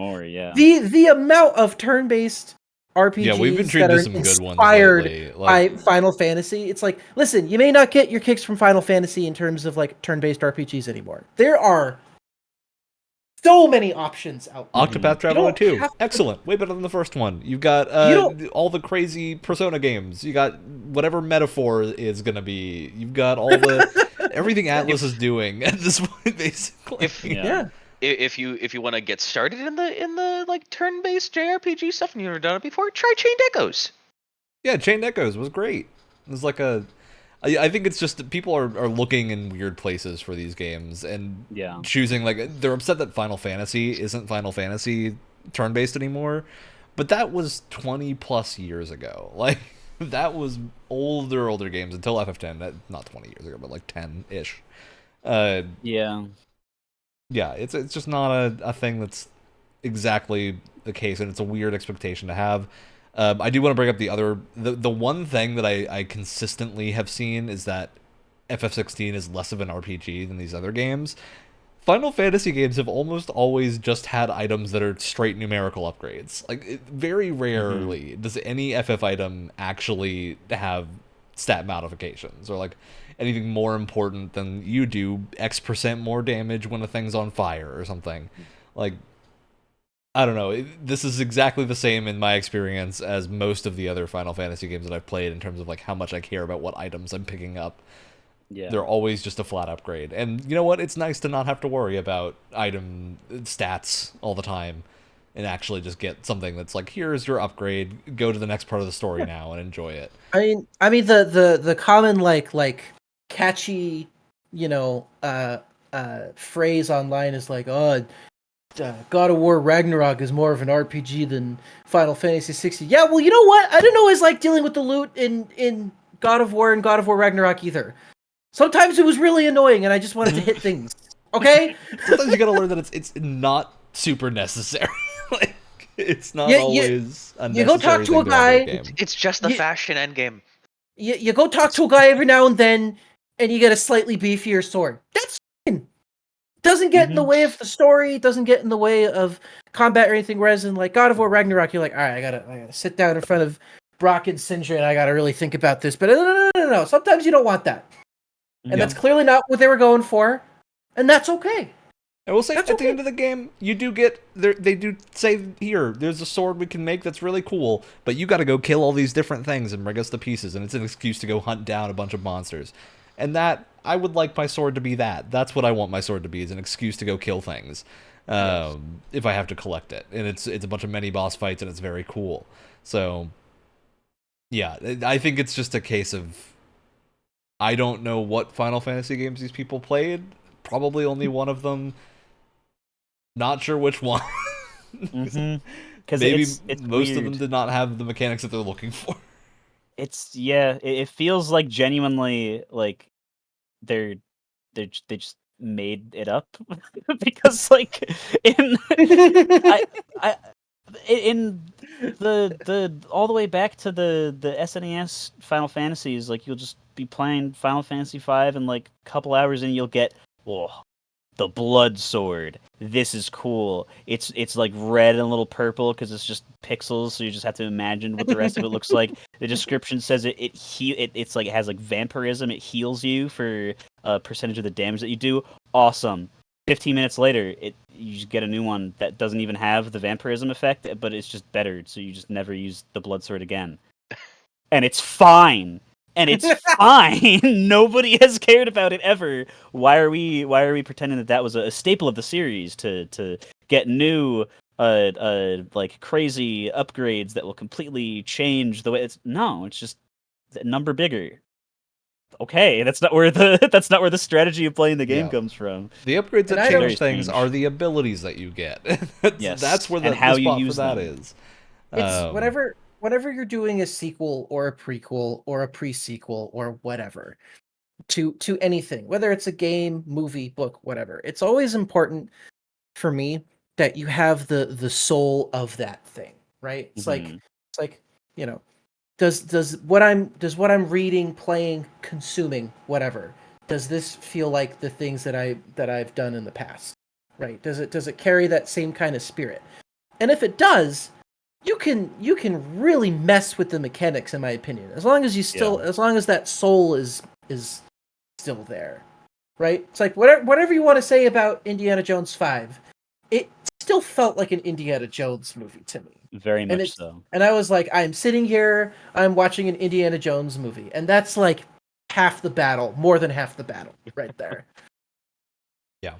the amount of turn-based RPGs we've been treated to some good ones lately. By Final Fantasy. It's like, listen, you may not get your kicks from Final Fantasy in terms of like turn-based RPGs anymore. There are so many options out there. Octopath Traveler 2. Excellent. Way better than the first one. You've got all the crazy Persona games. You got whatever Metaphor is going to be. You've got all the everything Atlas is doing at this point, basically. If you want to get started in the like turn-based JRPG stuff and you've never done it before, try Chained Echoes. Yeah, Chained Echoes was great. It was like I think it's just that people are looking in weird places for these games and choosing, like, they're upset that Final Fantasy isn't Final Fantasy turn-based anymore, but that was 20 plus years ago. Like, that was older games until FF10, not 20 years ago, but like 10-ish. Yeah, it's just not a thing that's exactly the case, and it's a weird expectation to have. I do want to bring up the one thing that I consistently have seen is that FF16 is less of an RPG than these other games. Final Fantasy games have almost always just had items that are straight numerical upgrades. Like, very rarely does any FF item actually have stat modifications or like anything more important than you do X% more damage when a thing's on fire or something. Like, I don't know. This is exactly the same in my experience as most of the other Final Fantasy games that I've played in terms of like how much I care about what items I'm picking up. Yeah. They're always just a flat upgrade. And you know what? It's nice to not have to worry about item stats all the time and actually just get something that's like, here's your upgrade, go to the next part of the story now and enjoy it. I mean the common like catchy, phrase online is like, God of War Ragnarok is more of an RPG than Final Fantasy 60. Yeah, well, you know what? I didn't always like dealing with the loot in God of War and God of War Ragnarok either. Sometimes it was really annoying, and I just wanted to hit things. Okay? Sometimes you gotta learn that it's not super necessary. Like, it's not always a necessary. You go talk to a guy. It's just the fashion endgame. You go talk to a guy every now and then, and you get a slightly beefier sword. That's fine. Doesn't get in the way of the story. Doesn't get in the way of combat or anything. Whereas in like God of War Ragnarok, you're like, all right, I gotta sit down in front of Brock and Sindri, and I gotta really think about this. But no. Sometimes you don't want that, and that's clearly not what they were going for, and that's okay. I will say, at the end of the game, you do get they do say, here, there's a sword we can make that's really cool, but you got to go kill all these different things and bring us the pieces, and it's an excuse to go hunt down a bunch of monsters. And that, I would like my sword to be that. That's what I want my sword to be, is an excuse to go kill things, if I have to collect it. And it's a bunch of mini boss fights, and it's very cool. So, yeah, I think it's just a case of, I don't know what Final Fantasy games these people played. Probably only one of them. Not sure which one. Because maybe it's most weird. of them did not have the mechanics that they're looking for. It feels like genuinely like they just made it up because like in in the all the way back to the SNES Final Fantasies, like you'll just be playing Final Fantasy V and like a couple hours and you'll get the blood sword. This is cool. It's like red and a little purple because it's just pixels, so you just have to imagine what the rest of it looks like. The description says it's like it has like vampirism. It heals you for a percentage of the damage that you do. Awesome. 15 minutes later, you just get a new one that doesn't even have the vampirism effect, but it's just bettered, so you just never use the blood sword again. And it's fine. And it's fine. Nobody has cared about it ever. Why are we pretending that was a staple of the series to get new like crazy upgrades that will completely change the way it's just a number bigger. Okay, that's not where the strategy of playing the game comes from. The upgrades that change things are the abilities that you get. That's where the spot for that is. It's whenever you're doing a sequel or a prequel or a pre-sequel or whatever to anything, whether it's a game, movie, book, whatever, it's always important for me that you have the soul of that thing, right? It's like, you know, does what I'm reading, playing, consuming, whatever, does this feel like the things that I've done in the past, right? Does it carry that same kind of spirit? And if it does, you can really mess with the mechanics, in my opinion, as long as as long as that soul is still there, right? It's like whatever you want to say about Indiana Jones 5, it still felt like an Indiana Jones movie to me. Very much so. And I was like, I'm sitting here, I'm watching an Indiana Jones movie, and that's like half the battle, more than half the battle, right there. Yeah.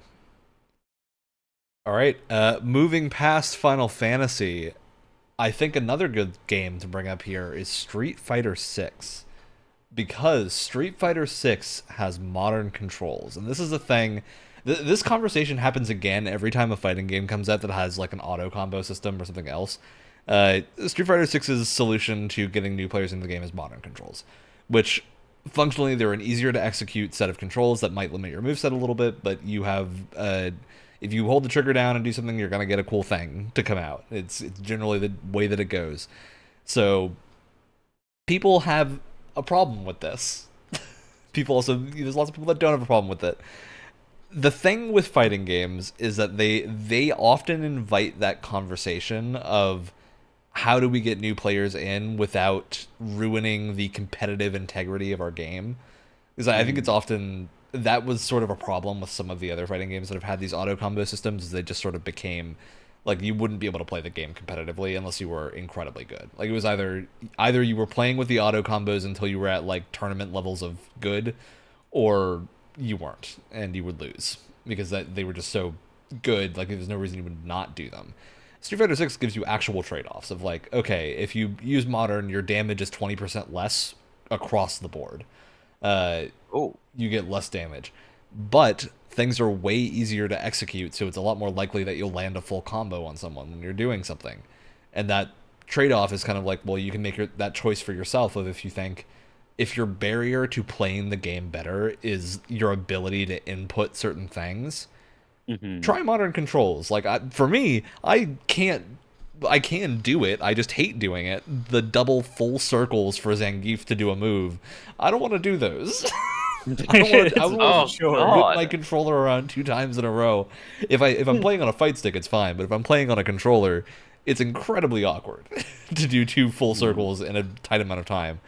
All right. Moving past Final Fantasy, I think another good game to bring up here is Street Fighter 6. Because Street Fighter 6 has modern controls. And this is a thing. This conversation happens again every time a fighting game comes out that has like an auto combo system or something else. Street Fighter 6's solution to getting new players into the game is modern controls. Which, functionally, they're an easier to execute set of controls that might limit your moveset a little bit, but you have... if you hold the trigger down and do something, you're going to get a cool thing to come out. It's generally the way that it goes. So, people have a problem with this. There's lots of people that don't have a problem with it. The thing with fighting games is that they often invite that conversation of how do we get new players in without ruining the competitive integrity of our game. Because I think it's often... That was sort of a problem with some of the other fighting games that have had these auto combo systems, is they just sort of became like you wouldn't be able to play the game competitively unless you were incredibly good. Like it was either you were playing with the auto combos until you were at like tournament levels of good, or you weren't and you would lose because they were just so good. Like there's no reason you would not do them. Street Fighter 6 gives you actual trade-offs of like, okay, if you use modern, your damage is 20% less across the board. You get less damage, but things are way easier to execute, so it's a lot more likely that you'll land a full combo on someone when you're doing something. And that trade-off is kind of like, well, you can make that choice for yourself of if you think if your barrier to playing the game better is your ability to input certain things, try modern controls. Like for me, I can't I can do it. I just hate doing it. The double full circles for Zangief to do a move. I don't want to do those. I want to whip my controller around 2 times in a row. If I'm playing on a fight stick, it's fine. But if I'm playing on a controller, it's incredibly awkward to do 2 full circles in a tight amount of time.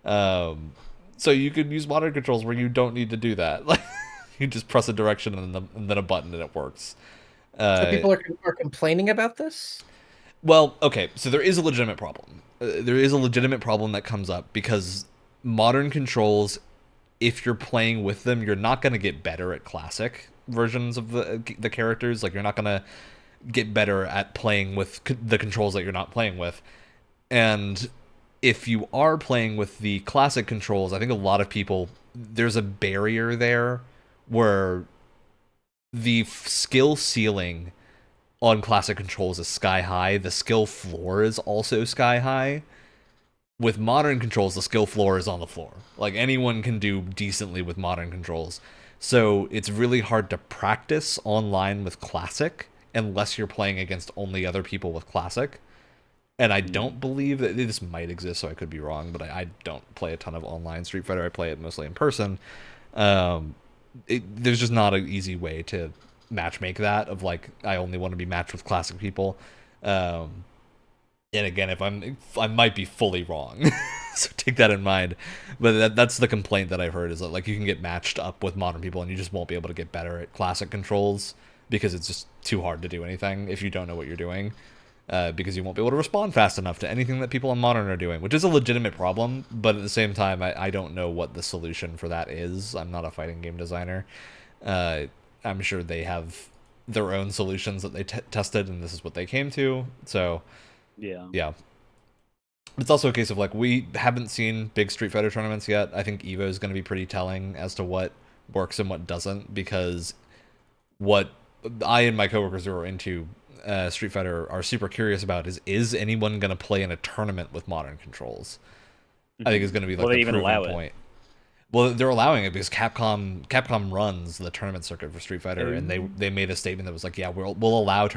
So you could use modern controls where you don't need to do that. Like you just press a direction and then a button and it works. So people are complaining about this? Well, okay, so there is a legitimate problem. There is a legitimate problem that comes up because modern controls, if you're playing with them, you're not going to get better at classic versions of the characters. Like, you're not going to get better at playing with the controls that you're not playing with. And if you are playing with the classic controls, I think a lot of people, there's a barrier there where the skill ceiling on classic controls is sky high. The skill floor is also sky high. With modern controls, the skill floor is on the floor. Like, anyone can do decently with modern controls. So it's really hard to practice online with classic unless you're playing against only other people with classic. And I don't believe that this might exist, so I could be wrong, but I don't play a ton of online Street Fighter. I play it mostly in person. There's just not an easy way to matchmake that of like, I only want to be matched with classic people. And again, I might be fully wrong, so take that in mind. But that's the complaint that I've heard, is that like you can get matched up with modern people and you just won't be able to get better at classic controls because it's just too hard to do anything if you don't know what you're doing. Because you won't be able to respond fast enough to anything that people on modern are doing, which is a legitimate problem, but at the same time, I don't know what the solution for that is. I'm not a fighting game designer. I'm sure they have their own solutions that they tested, and this is what they came to. So, yeah. It's also a case of, like, we haven't seen big Street Fighter tournaments yet. I think EVO is going to be pretty telling as to what works and what doesn't, because what I and my coworkers who are into Street Fighter are super curious about is anyone going to play in a tournament with modern controls? I think is going to be like the proving point. Well, they're allowing it because Capcom runs the tournament circuit for Street Fighter, and they made a statement that was like, yeah, we'll allow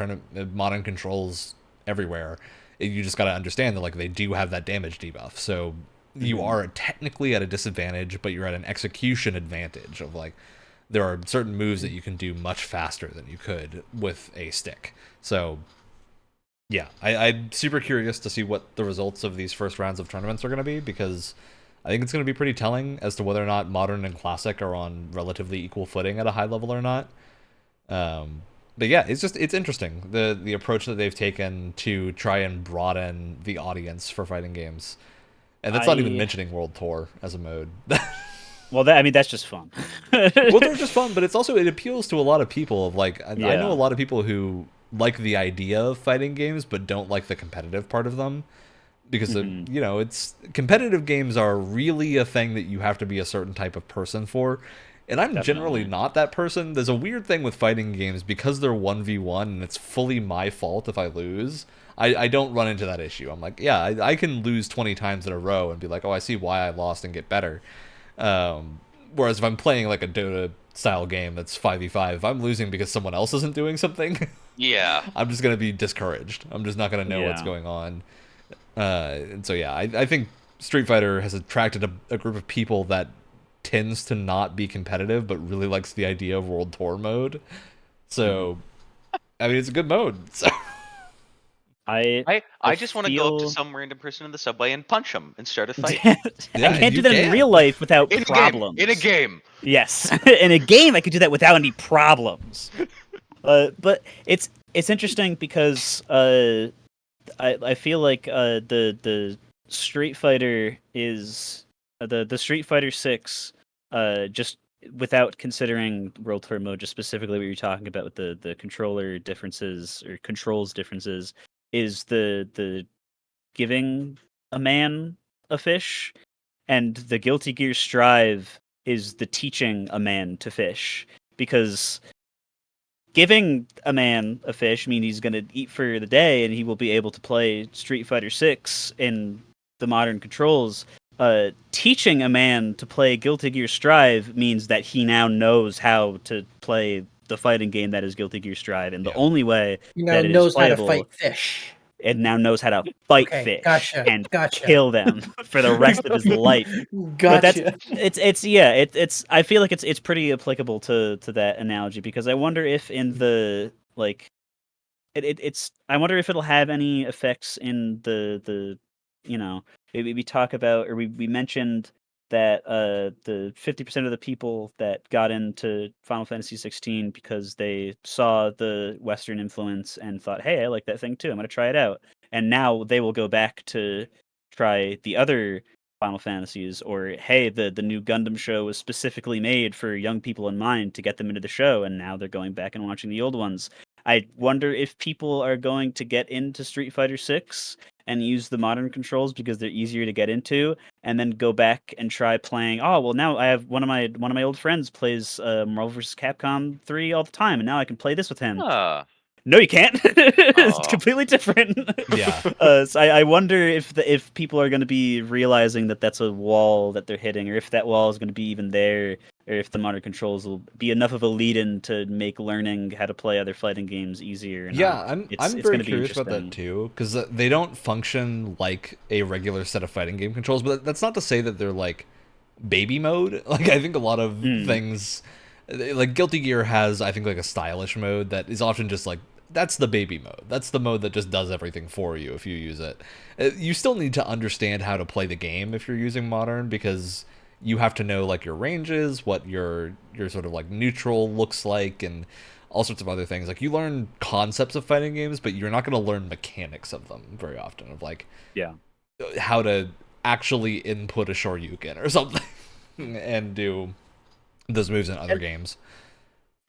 modern controls everywhere. You just got to understand that, like, they do have that damage debuff, so you are technically at a disadvantage, but you're at an execution advantage of, like, there are certain moves that you can do much faster than you could with a stick. So, yeah, I'm super curious to see what the results of these first rounds of tournaments are going to be, because I think it's going to be pretty telling as to whether or not modern and classic are on relatively equal footing at a high level or not. But yeah, it's interesting, the approach that they've taken to try and broaden the audience for fighting games. And that's not even mentioning World Tour as a mode. Well, that's just fun. Well, they're just fun, but it appeals to a lot of people. Of like, I know a lot of people who like the idea of fighting games, but don't like the competitive part of them. Because, it's competitive games are really a thing that you have to be a certain type of person for. And I'm generally not that person. There's a weird thing with fighting games, because they're 1v1 and it's fully my fault if I lose. I don't run into that issue. I'm like, yeah, I can lose 20 times in a row and be like, oh, I see why I lost and get better. Whereas if I'm playing like a Dota style game that's 5v5, if I'm losing because someone else isn't doing something, I'm just going to be discouraged. I'm just not going to know what's going on. And so, yeah, I think Street Fighter has attracted a group of people that tends to not be competitive, but really likes the idea of World Tour mode. So, I mean, it's a good mode. So. I just want to go up to some random person in the subway and punch him and start a fight. I can't do that in real life without problems. In a game. Yes. In a game, I could do that without any problems. But it's interesting because I feel like the Street Fighter is the Street Fighter 6 just without considering World Tour mode, just specifically what you're talking about with the controller differences or controls differences, is the giving a man a fish, and the Guilty Gear Strive is the teaching a man to fish, because giving a man a fish means he's going to eat for the day and he will be able to play Street Fighter 6 in the modern controls. Teaching a man to play Guilty Gear Strive means that he now knows how to play the fighting game that is Guilty Gear Strive, and the only way that it knows how to fight fish. and now knows how to fight Okay, fish gotcha, and gotcha. kill them for the rest of his life. But Gotcha. it's I feel like it's pretty applicable to that analogy, because I wonder if in the like it's I wonder if it'll have any effects in the you know, we talk about, or we mentioned that the 50% of the people that got into Final Fantasy 16 because they saw the Western influence and thought, hey, I like that thing too, I'm gonna try it out, and now they will go back to try the other Final Fantasies, or hey, the new Gundam show was specifically made for young people in mind to get them into the show, and now they're going back and watching the old ones. I wonder if people are going to get into Street Fighter 6 and use the modern controls because they're easier to get into, and then go back and try playing. Oh well, now I have one of my old friends plays Marvel vs. Capcom 3 all the time, and now I can play this with him. No, you can't. It's completely different. Yeah. So I wonder if people are going to be realizing that that's a wall that they're hitting, or if that wall is going to be even there, or if the modern controls will be enough of a lead-in to make learning how to play other fighting games easier. Yeah, I'm very curious about that too, because they don't function like a regular set of fighting game controls. But that's not to say that they're like baby mode. Like I think a lot of things, like Guilty Gear has, I think, like a stylish mode that is often just like, that's the baby mode. That's the mode that just does everything for you if you use it. You still need to understand how to play the game if you're using modern, because you have to know like your ranges, what your sort of like neutral looks like, and all sorts of other things. Like you learn concepts of fighting games, but you're not going to learn mechanics of them very often, of like how to actually input a Shoryuken or something and do those moves in other games.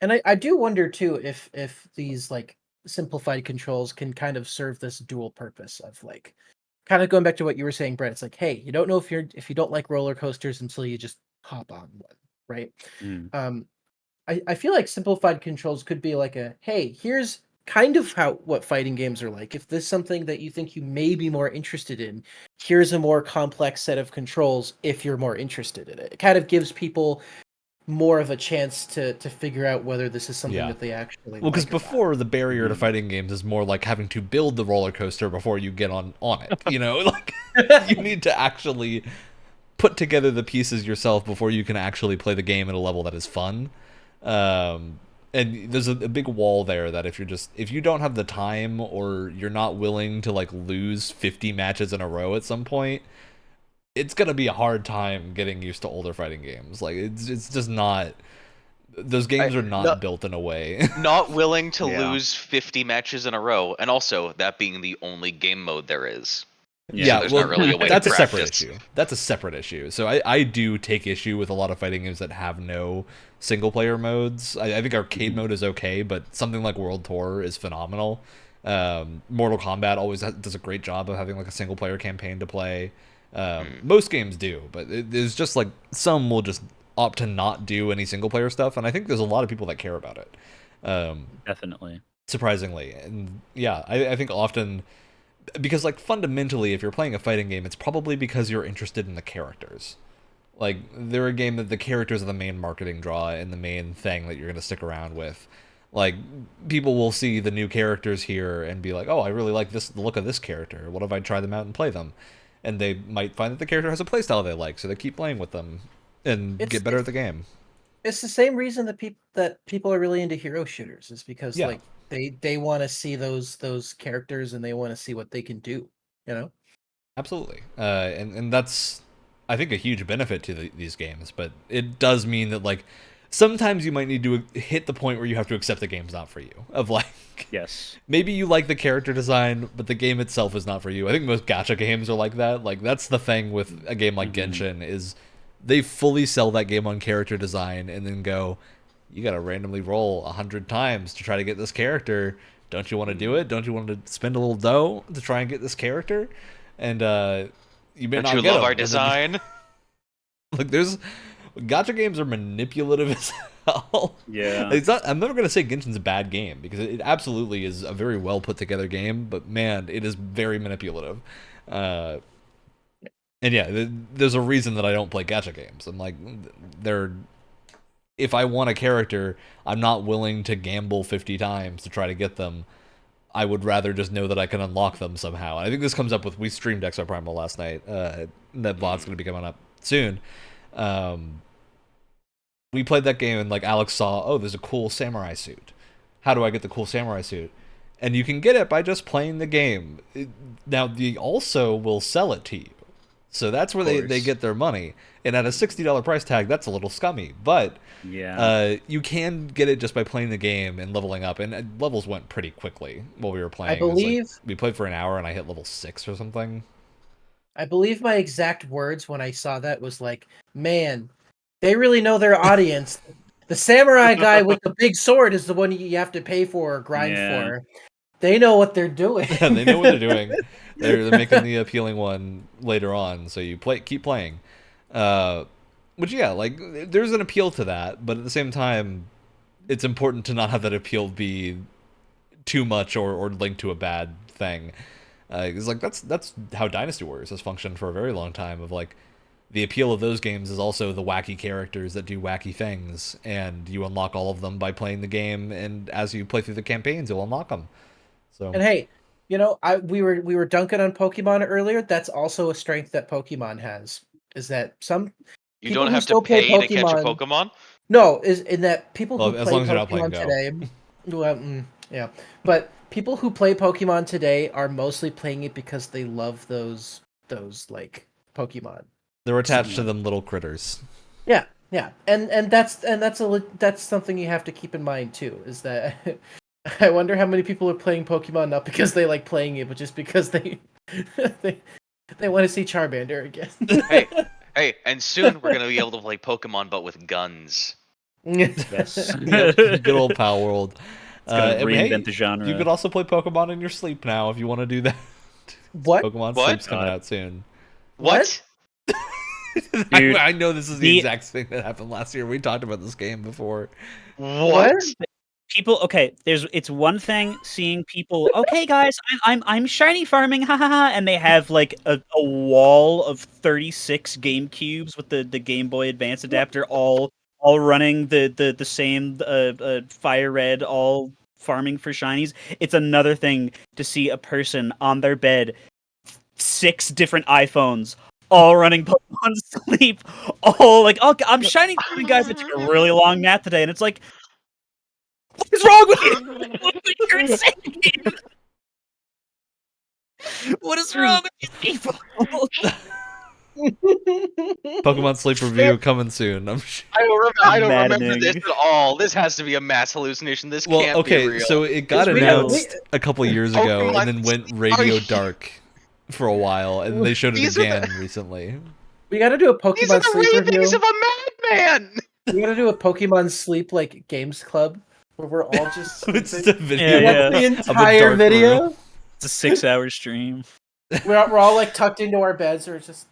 And I do wonder too if these like simplified controls can kind of serve this dual purpose of like, kind of going back to what you were saying, Brett. It's like, hey, you don't know if you don't like roller coasters until you just hop on one, right? I feel like simplified controls could be like a, hey, here's kind of what fighting games are like. If this is something that you think you may be more interested in, here's a more complex set of controls if you're more interested in it. It kind of gives people more of a chance to figure out whether this is something that they actually well, because like before the barrier to fighting games is more like having to build the roller coaster before you get on it, you know, like you need to actually put together the pieces yourself before you can actually play the game at a level that is fun. And there's a big wall there that if you don't have the time, or you're not willing to like lose 50 matches in a row at some point, it's gonna be a hard time getting used to older fighting games. Like it's just not. Those games are not built in a way. Not willing to lose 50 matches in a row, and also that being the only game mode there is. Yeah, so there's not really a way that's to a practice. separate issue. That's a separate issue. So I do take issue with a lot of fighting games that have no single player modes. I think arcade mode is okay, but something like World Tour is phenomenal. Mortal Kombat always does a great job of having like a single player campaign to play. Most games do, but there's just like some will just opt to not do any single player stuff, and I think there's a lot of people that care about it. Definitely. Surprisingly. And yeah, I think often, because like fundamentally, if you're playing a fighting game, it's probably because you're interested in the characters. Like they're a game that the characters are the main marketing draw and the main thing that you're going to stick around with. Like people will see the new characters here and be like, oh, I really like the look of this character. What if I try them out and play them? And they might find that the character has a playstyle they like, so they keep playing with them and get better at the game. It's the same reason that people are really into hero shooters, is because like they want to see those characters and they want to see what they can do, you know? Absolutely. And that's, I think, a huge benefit to these games, but it does mean that like sometimes you might need to hit the point where you have to accept the game's not for you. Of like, maybe you like the character design, but the game itself is not for you. I think most gacha games are like that. Like that's the thing with a game like Genshin, is they fully sell that game on character design and then go, you gotta randomly roll 100 times to try to get this character. Don't you want to do it? Don't you want to spend a little dough to try and get this character? And you may not get love them. our design? Like there's gacha games are manipulative as hell. Yeah. I'm never going to say Genshin's a bad game, because it absolutely is a very well put together game, but man, it is very manipulative. And yeah, there's a reason that I don't play gacha games. I'm like, if I want a character, I'm not willing to gamble 50 times to try to get them. I would rather just know that I can unlock them somehow. And I think this comes up with, we streamed Exo Primal last night. That VOD's going to be coming up soon. We played that game and like Alex saw, oh, there's a cool samurai suit. How do I get the cool samurai suit? And you can get it by just playing the game. Now, they also will sell it to you. So that's where they get their money. And at a $60 price tag, that's a little scummy. But you can get it just by playing the game and leveling up. And levels went pretty quickly while we were playing. I believe... we played for an hour and I hit level 6 or something. I believe my exact words when I saw that was like, man, they really know their audience. The samurai guy with the big sword is the one you have to pay for or grind for. They know what they're doing. They know what they're doing. They're making the appealing one later on, so you keep playing. Which, yeah, like, there's an appeal to that, but at the same time, it's important to not have that appeal be too much or linked to a bad thing. It's like, that's how Dynasty Warriors has functioned for a very long time, of like, the appeal of those games is also the wacky characters that do wacky things, and you unlock all of them by playing the game, and as you play through the campaigns, you'll unlock them. So. And hey, you know, we were dunking on Pokemon earlier. That's also a strength that Pokemon has, is that some you don't have to pay to catch a Pokemon? No, is in that people who as play long as you're not playing Pokemon today, yeah, but people who play Pokemon today are mostly playing it because they love those like Pokemon. They're attached to them little critters. Yeah, and that's something you have to keep in mind too. Is that I wonder how many people are playing Pokemon not because they like playing it, but just because they want to see Charmander again. hey, and soon we're gonna be able to play Pokemon but with guns. Yes. Good old Pal World. It's gonna reinvent the genre. You could also play Pokemon in your sleep now if you want to do that. What? Pokemon Sleep's coming out soon. What? Dude, I know this is the exact thing that happened last year. We talked about this game before. What? People, okay, it's one thing seeing people, okay guys, I'm shiny farming, hahaha, and they have like a wall of 36 GameCubes with the Game Boy Advance adapter all running the same fire red, all farming for shinies. It's another thing to see a person on their bed, 6 different iPhones, all running Pokemon Sleep, all like, oh, I'm shiny farming, guys. I took a really long nap today, and it's like, what is wrong with you? You're insane. What is wrong with these people? Pokemon Sleep review coming soon. I don't remember this at all. This has to be a mass hallucination. This can't be real. So it got announced a couple years ago, and then went radio dark for a while, and they showed it again recently. We got to do a Pokemon Sleep review. These are the ravings of a madman. We got to do a Pokemon Sleep like games club where we're all just it's just a video. The entire video. Room. It's a 6-hour stream. We're all like tucked into our beds, or just.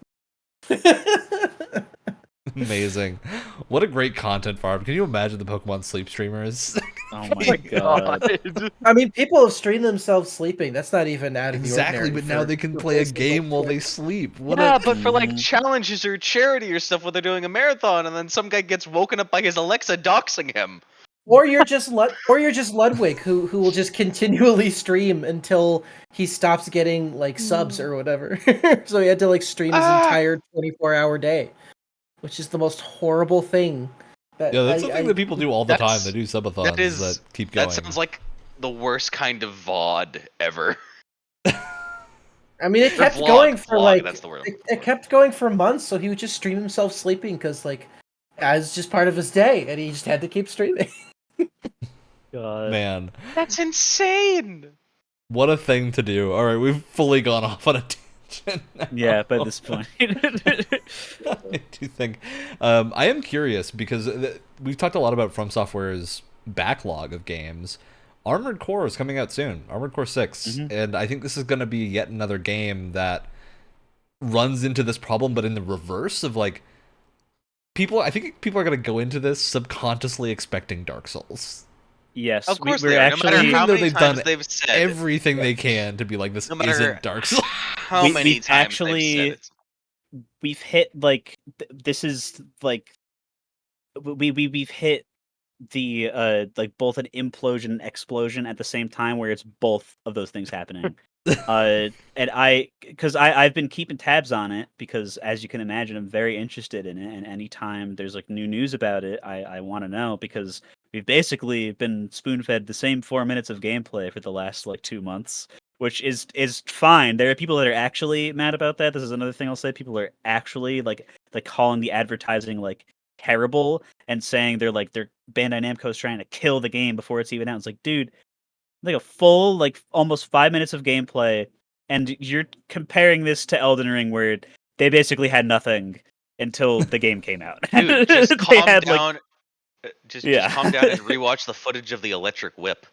Amazing. What a great content farm. Can you imagine the Pokemon Sleep streamers? Oh my god. I mean, people have streamed themselves sleeping. That's not even out of the ordinary. Exactly, but now they can play a game while they sleep. But for like challenges or charity or stuff where they're doing a marathon and then some guy gets woken up by his Alexa doxing him. Or you're just Ludwig, who will just continually stream until he stops getting like subs or whatever. So he had to like stream his entire 24-hour day, which is the most horrible thing. That's something that people do all the time. They do subathons that keep going. That sounds like the worst kind of VOD ever. I mean, it kept going for it kept going for months. So he would just stream himself sleeping because like as just part of his day, and he just had to keep streaming. God. Man, that's insane. What a thing to do. All right, we've fully gone off on a tangent now. Yeah, by this point. I do think I am curious because we've talked a lot about From Software's backlog of games. Armored Core is coming out soon, Armored Core 6, and I think this is going to be yet another game that runs into this problem, but in the reverse of like I think people are going to go into this subconsciously expecting Dark Souls. Yes, of course we're actually, no matter how many they've times done they've said everything they can to be like, this isn't Dark Souls. How many times actually they've said it. We've hit like this is like we've hit like both an implosion and explosion at the same time, where it's both of those things happening. And I've been keeping tabs on it because, as you can imagine, I'm very interested in it, and anytime there's like new news about it, I want to know, because we've basically been spoon-fed the same 4 minutes of gameplay for the last like 2 months, which is fine. There are people that are actually mad about that. This is another thing I'll say. People are actually like calling the advertising like terrible and saying they're Bandai Namco's trying to kill the game before it's even out. It's like, dude, like a full like almost 5 minutes of gameplay, and you're comparing this to Elden Ring, where they basically had nothing until the game came out. Dude, just calm down. Just calm down and rewatch the footage of the electric whip.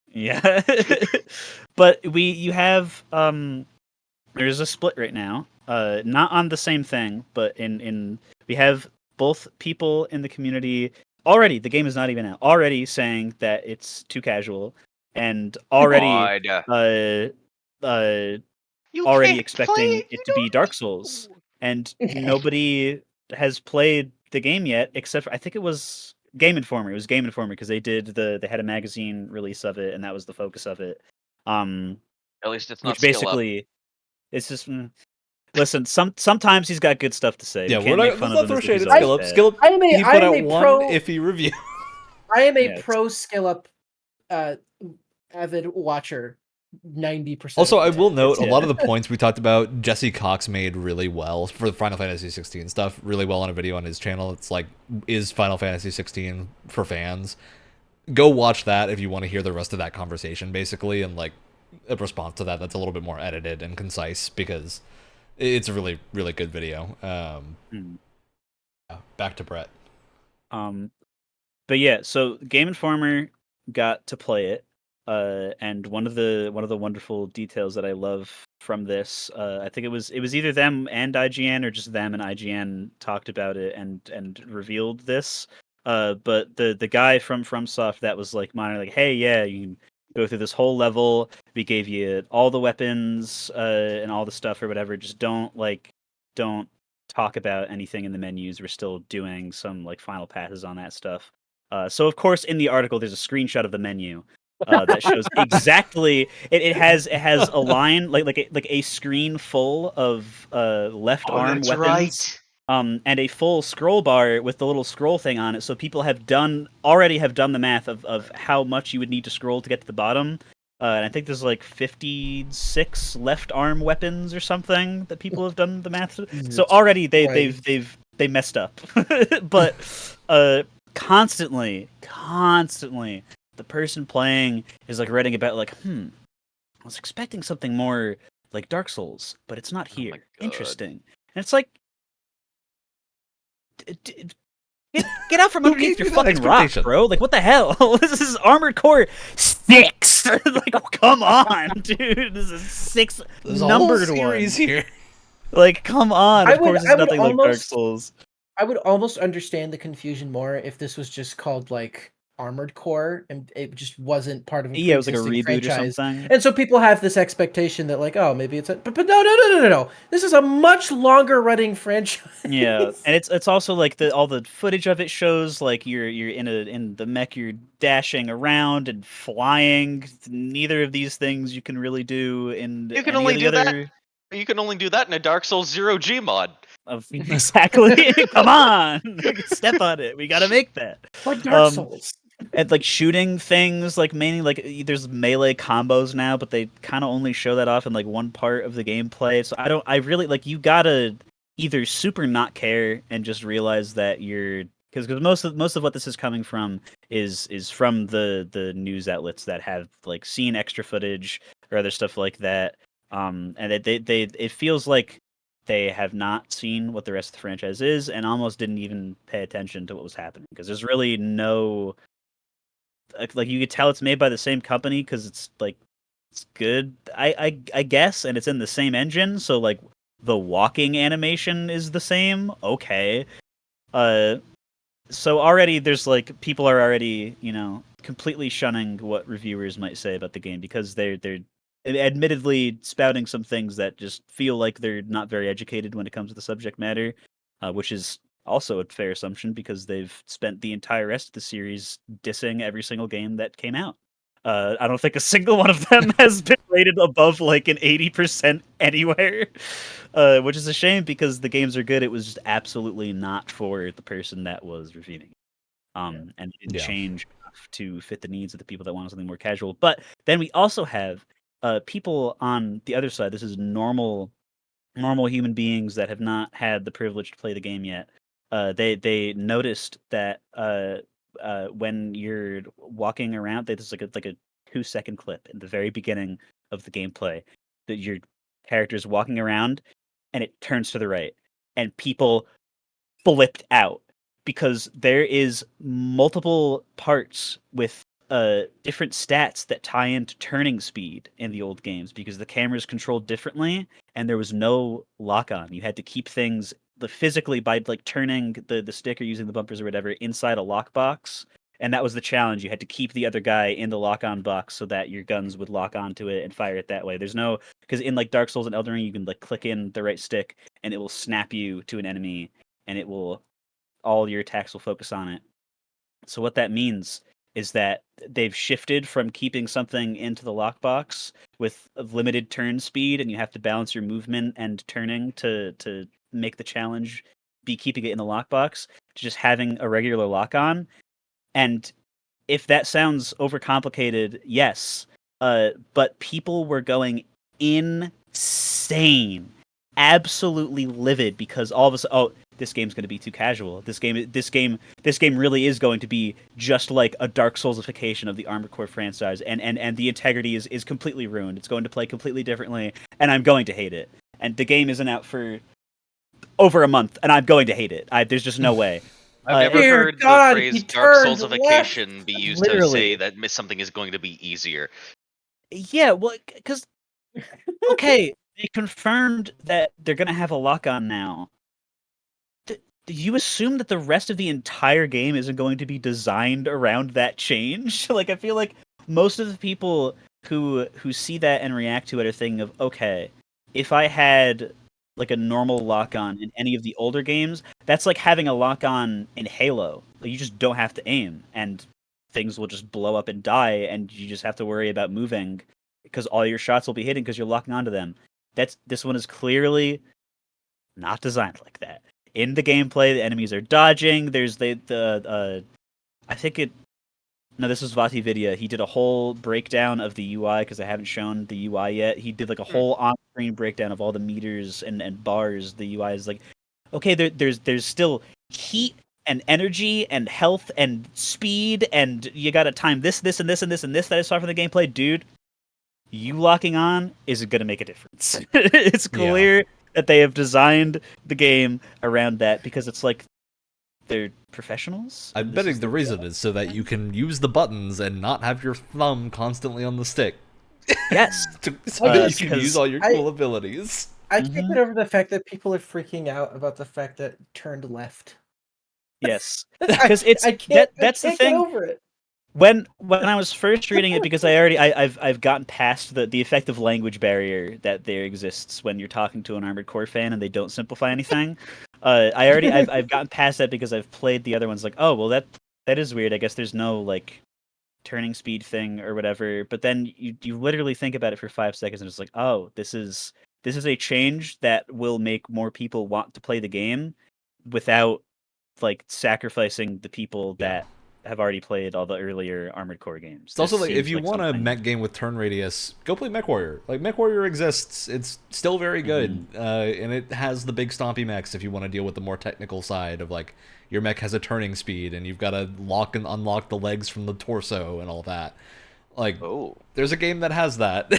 Yeah. But you have there's a split right now. Not on the same thing, but in we have both people in the community already. The game is not even out. Already saying that it's too casual, and already already expecting it to be Dark Souls, and nobody has played the game yet, except for, I think it was Game Informer. It was Game Informer because they had a magazine release of it, and that was the focus of it. At least it's not which basically, it's just listen. Sometimes he's got good stuff to say. Yeah, we can't make fun of him. Skill Up. He put out one iffy review. I am a pro Skill Up avid watcher. 90%. Also, I will note a lot of the points we talked about, Jesse Cox made really well for the Final Fantasy 16 stuff, really well on a video on his channel. It's like, is Final Fantasy 16 for fans? Go watch that if you want to hear the rest of that conversation, basically, and like a response to that that's a little bit more edited and concise, because it's a really, really good video. Back to Brett. But yeah, so Game Informer got to play it. And one of the wonderful details that I love from this, I think it was either them and IGN, or just them and IGN talked about it and revealed this. But the guy from FromSoft that was like monitoring, like, hey, yeah, you can go through this whole level. We gave you all the weapons and all the stuff or whatever. Just don't talk about anything in the menus. We're still doing some like final passes on that stuff. So of course in the article there's a screenshot of the menu. That shows exactly. It has a line like a screen full of left arm weapons, right. And a full scroll bar with the little scroll thing on it. So people already have done the math of how much you would need to scroll to get to the bottom. And I think there's like 56 left arm weapons or something that people have done the math. So already they've messed up, but constantly. The person playing is like writing about like, I was expecting something more like Dark Souls, but it's not here. Interesting. And it's like, get out from underneath your fucking rock, bro. Like, what the hell? This is Armored Core 6. Like, oh, come on, dude. This is 6 numbered series here. Like, come on. Of course, it's nothing like Dark Souls. I would almost understand the confusion more if this was just called like Armored Core, and it just wasn't part of a it was like a reboot franchise. or something. And so people have this expectation that like, oh, maybe it's but no. This is a much longer running franchise. Yeah, and it's also like all the footage of it shows like you're in the mech, you're dashing around and flying. Neither of these things you can really do in You can only do that. You can only do that in a Dark Souls 0G mod. Exactly. Come on, step on it. We gotta make that like Dark Souls. And like shooting things, like mainly like there's melee combos now, but they kind of only show that off in like one part of the gameplay. So I really like, you gotta either super not care and just realize that you're, because most of what this is coming from is from the news outlets that have like seen extra footage or other stuff like that. And it feels like they have not seen what the rest of the franchise is and almost didn't even pay attention to what was happening, because there's really no, like, you could tell it's made by the same company because it's like, it's good, I guess, and it's in the same engine, so like the walking animation is the same. Okay. So already there's like, people are already, completely shunning what reviewers might say about the game because they're admittedly spouting some things that just feel like they're not very educated when it comes to the subject matter, which is Also a fair assumption because they've spent the entire rest of the series dissing every single game that came out. I don't think a single one of them has been rated above like an 80% anywhere, which is a shame because the games are good. It was just absolutely not for the person that was reviewing it. And it didn't change enough to fit the needs of the people that wanted something more casual. But then we also have people on the other side. This is normal human beings that have not had the privilege to play the game yet. They noticed that when you're walking around, there's like a 2-second clip in the very beginning of the gameplay that your character's walking around and it turns to the right, and people flipped out because there is multiple parts with different stats that tie into turning speed in the old games because the camera is controlled differently and there was no lock on. You had to keep things physically by like turning the stick or using the bumpers or whatever inside a lockbox. And that was the challenge. You had to keep the other guy in the lock-on box so that your guns would lock onto it and fire it that way. There's no, because in like Dark Souls and Elden Ring, you can like click in the right stick and it will snap you to an enemy, and it will, all your attacks will focus on it. So what that means is that they've shifted from keeping something into the lockbox with limited turn speed, and you have to balance your movement and turning to make the challenge be keeping it in the lockbox, to just having a regular lock-on. And if that sounds overcomplicated, yes. But people were going insane, absolutely livid because all of a sudden, this game's going to be too casual. This game really is going to be just like a Dark Soulsification of the Armored Core franchise, and the integrity is completely ruined. It's going to play completely differently, and I'm going to hate it. And the game isn't out for over a month, and I'm going to hate it. There's just no way. I've never heard the phrase Dark Soulsification be used to say that something is going to be easier. Yeah, well, because okay, they confirmed that they're going to have a lock-on now. Do you assume that the rest of the entire game isn't going to be designed around that change? Like, I feel like most of the people who see that and react to it are thinking of, okay, if I had like a normal lock-on in any of the older games, that's like having a lock-on in Halo. Like, you just don't have to aim, and things will just blow up and die, and you just have to worry about moving because all your shots will be hitting because you're locking onto them. This one is clearly not designed like that. In the gameplay, the enemies are dodging. There's I think it. No, this was Vati Vidya. He did a whole breakdown of the UI because I haven't shown the UI yet. He did like a whole on-screen breakdown of all the meters and bars. The UI is like, okay, there's still heat and energy and health and speed, and you got to time this and this that I saw from the gameplay. Dude, you locking on isn't going to make a difference. It's clear that they have designed the game around that because it's like they're professionals. I'm betting the reason is so that you can use the buttons and not have your thumb constantly on the stick. Yes. So that you can use all your cool abilities. I can't get over the fact that people are freaking out about the fact that it turned left. Yes. Because that's the thing. Get over it. When I was first reading it, because I've gotten past the effective language barrier that there exists when you're talking to an Armored Core fan and they don't simplify anything. I've gotten past that because I've played the other ones. Like, oh well, that is weird. I guess there's no like turning speed thing or whatever. But then you literally think about it for 5 seconds and it's like, oh, this is a change that will make more people want to play the game without like sacrificing the people that have already played all the earlier Armored Core games. It's also like, if you want a mech game with turn radius, go play MechWarrior. Like, MechWarrior exists. It's still very good. And it has the big stompy mechs if you want to deal with the more technical side of, like, your mech has a turning speed and you've got to lock and unlock the legs from the torso and all that. Like, there's a game that has that.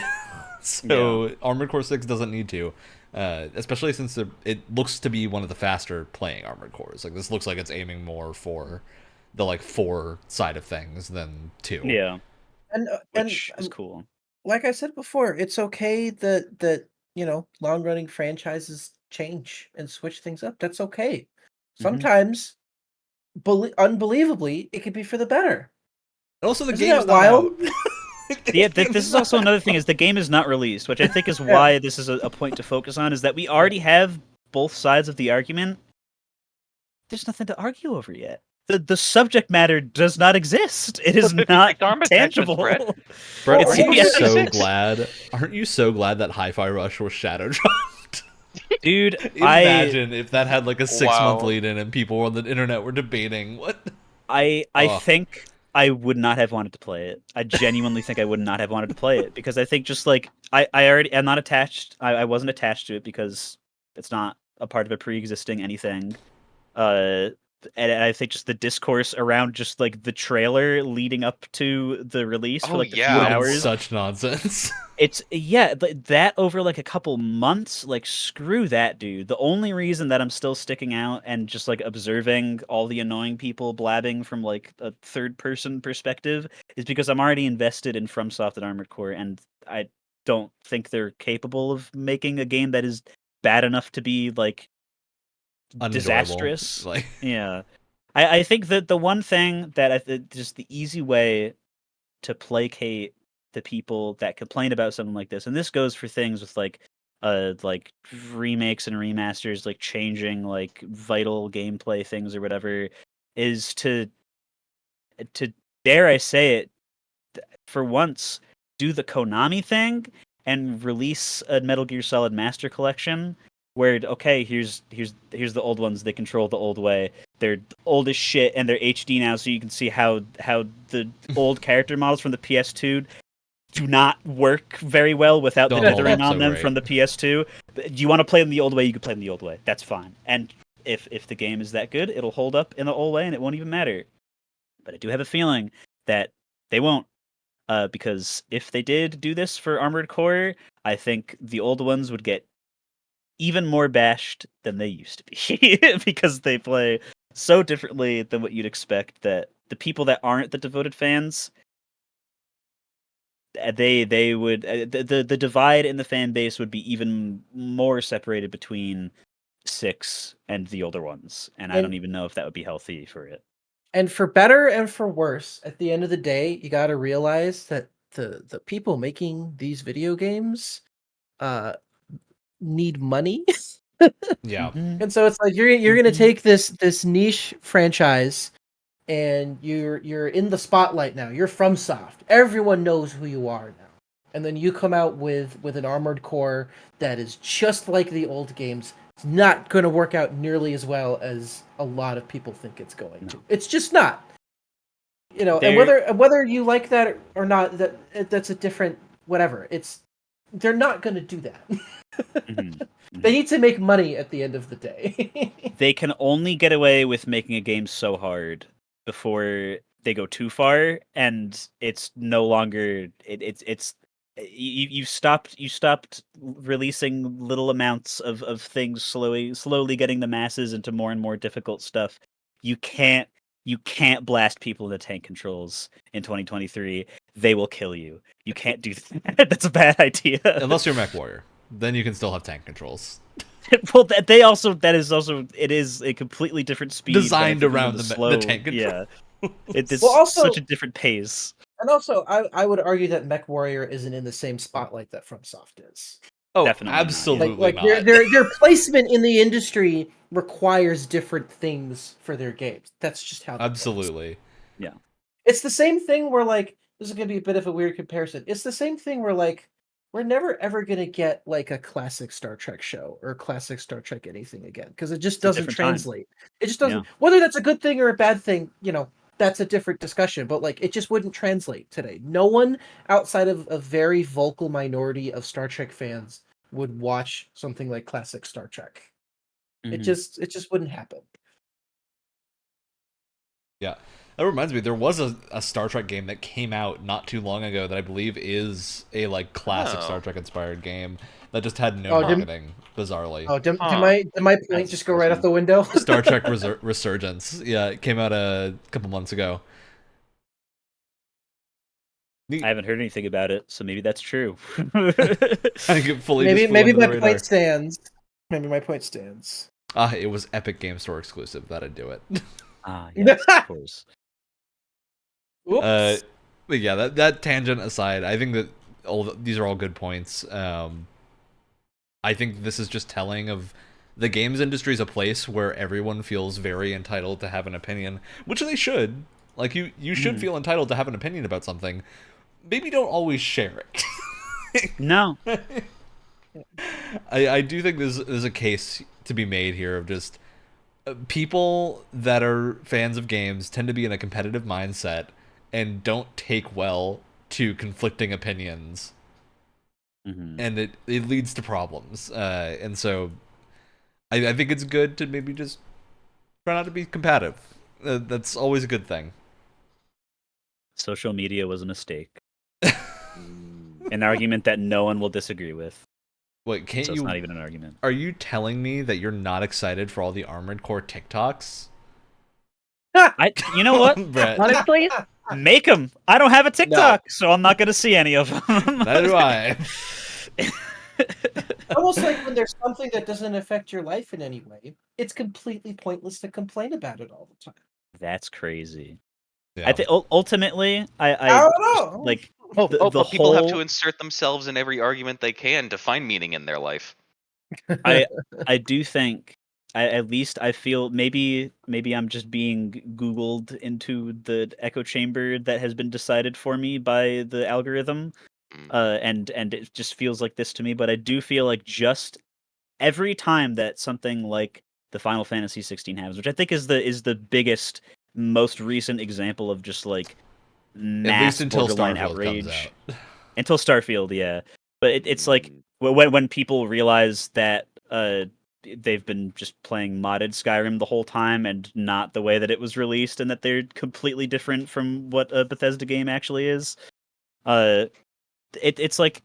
So Armored Core 6 doesn't need to. Especially since it looks to be one of the faster playing Armored Cores. Like, this looks like it's aiming more for the like 4 side of things than 2. Yeah. Which is cool. Like I said before, it's okay that long running franchises change and switch things up. That's okay. Sometimes, unbelievably, it could be for the better. And also, the game's not wild. Yeah, this is also another thing: is the game is not released, which I think is why this is a point to focus on. Is that we already have both sides of the argument there's nothing to argue over yet. The subject matter does not exist. It is But not Dharma tangible. Brett. Brett, Well, aren't you yeah. so glad? Aren't you so glad that Hi-Fi Rush was shadow dropped? Dude, Imagine if that had like a 6-month Wow. lead in and people on the internet were debating what. I Oh. think I would not have wanted to play it. I genuinely think I would not have wanted to play it because I think just like I already am not attached. I wasn't attached to it because it's not a part of a pre-existing anything. And I think just the discourse around just like the trailer leading up to the release for Oh, like the yeah. few Would have been hours. such nonsense. It's that over like a couple months, like screw that, dude. The only reason that I'm still sticking out and just like observing all the annoying people blabbing from like a third person perspective is because I'm already invested in FromSoft and Armored Core, and I don't think they're capable of making a game that is bad enough to be like Unenjoyable. disastrous. Like, Yeah, I think that the one thing that just the easy way to placate the people that complain about something like this, and this goes for things with like remakes and remasters, like changing like vital gameplay things or whatever, is to dare I say it, for once, do the Konami thing and release a Metal Gear Solid Master Collection where okay, here's the old ones, they control the old way. They're old as shit and they're HD now, so you can see how the old character models from the PS2 do not work very well without the Don't hold dithering up on so them great. from the PS2. Do you want to play them the old way? You can play them the old way. That's fine. And if the game is that good, it'll hold up in the old way and it won't even matter. But I do have a feeling that they won't. Because if they did do this for Armored Core, I think the old ones would get even more bashed than they used to be because they play so differently than what you'd expect that the people that aren't the devoted fans, they would the divide in the fan base would be even more separated between 6 and the older ones, and I don't even know if that would be healthy for it. And for better and for worse, at the end of the day, you got to realize that the people making these video games need money. yeah. Mhm. And so it's like you're going to take this niche franchise and you're in the spotlight now. You're FromSoft. Everyone knows who you are now. And then you come out with an Armored Core that is just like the old games. It's not going to work out nearly as well as a lot of people think it's going to. It's just not. You know, and whether you like that or not, that's a different whatever. They're not going to do that. Mhm. They need to make money at the end of the day. They can only get away with making a game so hard before they go too far, and it's no longer it's you stopped releasing little amounts of things, slowly getting the masses into more and more difficult stuff. You can't blast people into tank controls in 2023. They will kill you. You can't do that. That's a bad idea. Unless you're Mech Warrior, then you can still have tank controls. Well, that it is a completely different speed Designed benefiting around the slow. tank control. Yeah, it's Well, also- such a different pace. And also, I would argue that Mech Warrior isn't in the same spotlight that FromSoft is. Oh, Definitely not, yeah. absolutely Like not. their placement in the industry requires different things for their games. That's just how. That works. Absolutely. It's the same thing where like this is gonna be a bit of a weird comparison. It's the same thing where like we're never ever gonna get like a classic Star Trek show or a classic Star Trek anything again because it just doesn't different time. translate. It just doesn't. Yeah. Whether that's a good thing or a bad thing, you know, that's a different discussion. But like, it just wouldn't translate today. No one outside of a very vocal minority of Star Trek fans would watch something like classic Star Trek. It just wouldn't happen. Yeah. That reminds me, there was a Star Trek game that came out not too long ago that I believe is a like classic Star Trek inspired game that just had no marketing, bizarrely. Oh, did my point just go right out the window? Star Trek Resurgence. Yeah, it came out a couple months ago. I haven't heard anything about it, so maybe that's true. I think it fully maybe just flew under my the point radar. stands. Maybe my point stands. It was Epic Game Store exclusive. That'd do it. Yes, of course. Oops. But yeah, that tangent aside, I think that these are all good points. I think this is just telling of the games industry is a place where everyone feels very entitled to have an opinion, which they should. Like, you should feel entitled to have an opinion about something. Maybe don't always share it. No. I do think there's a case to be made here of just people that are fans of games tend to be in a competitive mindset and don't take well to conflicting opinions. And it leads to problems. And so I think it's good to maybe just try not to be combative. That's always a good thing. Social media was a mistake. An argument that no one will disagree with. Wait, can't so you? It's not even an argument. Are you telling me that you're not excited for all the Armored Core TikToks? You know what? Brett. Honestly, Make them. I don't have a TikTok, so I'm not going to see any of them. Neither do I. Almost like when there's something that doesn't affect your life in any way, it's completely pointless to complain about it all the time. That's crazy. Yeah. I think ultimately, I don't know. like But people have to whole- insert themselves in every argument they can to find meaning in their life. I do think at least I feel maybe I'm just being Googled into the echo chamber that has been decided for me by the algorithm, and it just feels like this to me. But I do feel like just every time that something like the Final Fantasy 16 happens, which I think is the biggest, most recent example of just like mass borderline outrage. Until Starfield, yeah. But it's like when people realize that they've been just playing modded Skyrim the whole time and not the way that it was released, and that they're completely different from what a Bethesda game actually is. It's like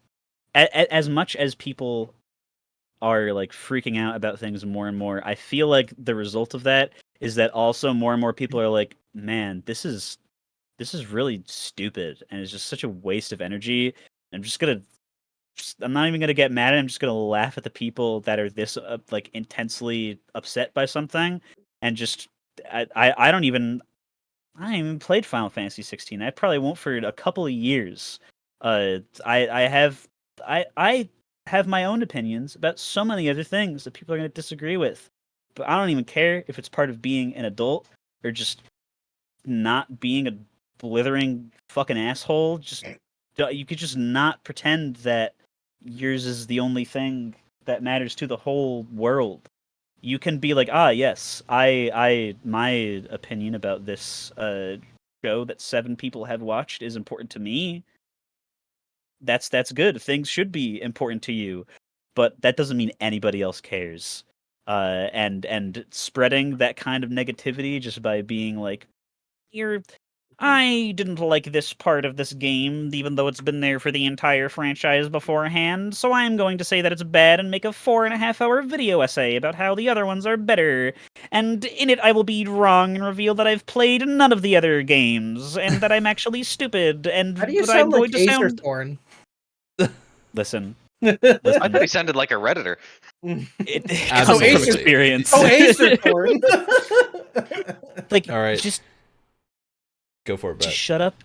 as much as people are like freaking out about things more and more, I feel like the result of that is that also more and more people are like, man, this is really stupid, and it's just such a waste of energy. I'm not even gonna get mad at it. I'm just gonna laugh at the people that are this like intensely upset by something, and just I don't even played Final Fantasy 16. I probably won't for a couple of years. I have my own opinions about so many other things that people are gonna disagree with, but I don't even care if it's part of being an adult or just not being a blithering fucking asshole. Just you could just not pretend that yours is the only thing that matters to the whole world. You can be like, yes, I my opinion about this show that 7 people have watched is important to me. That's good. Things should be important to you, but that doesn't mean anybody else cares. And spreading that kind of negativity just by being like, I didn't like this part of this game, even though it's been there for the entire franchise beforehand, so I'm going to say that it's bad and make a 4.5-hour video essay about how the other ones are better. And in it I will be wrong and reveal that I've played none of the other games, and that I'm actually stupid, and How do you that I'm sound going like to Acer sound... Thorn? Listen. I thought he sounded like a Redditor. It Absolutely. comes from experience. Oh, Acer Thorn! Like, All right. just Go for it, Brett. Just shut up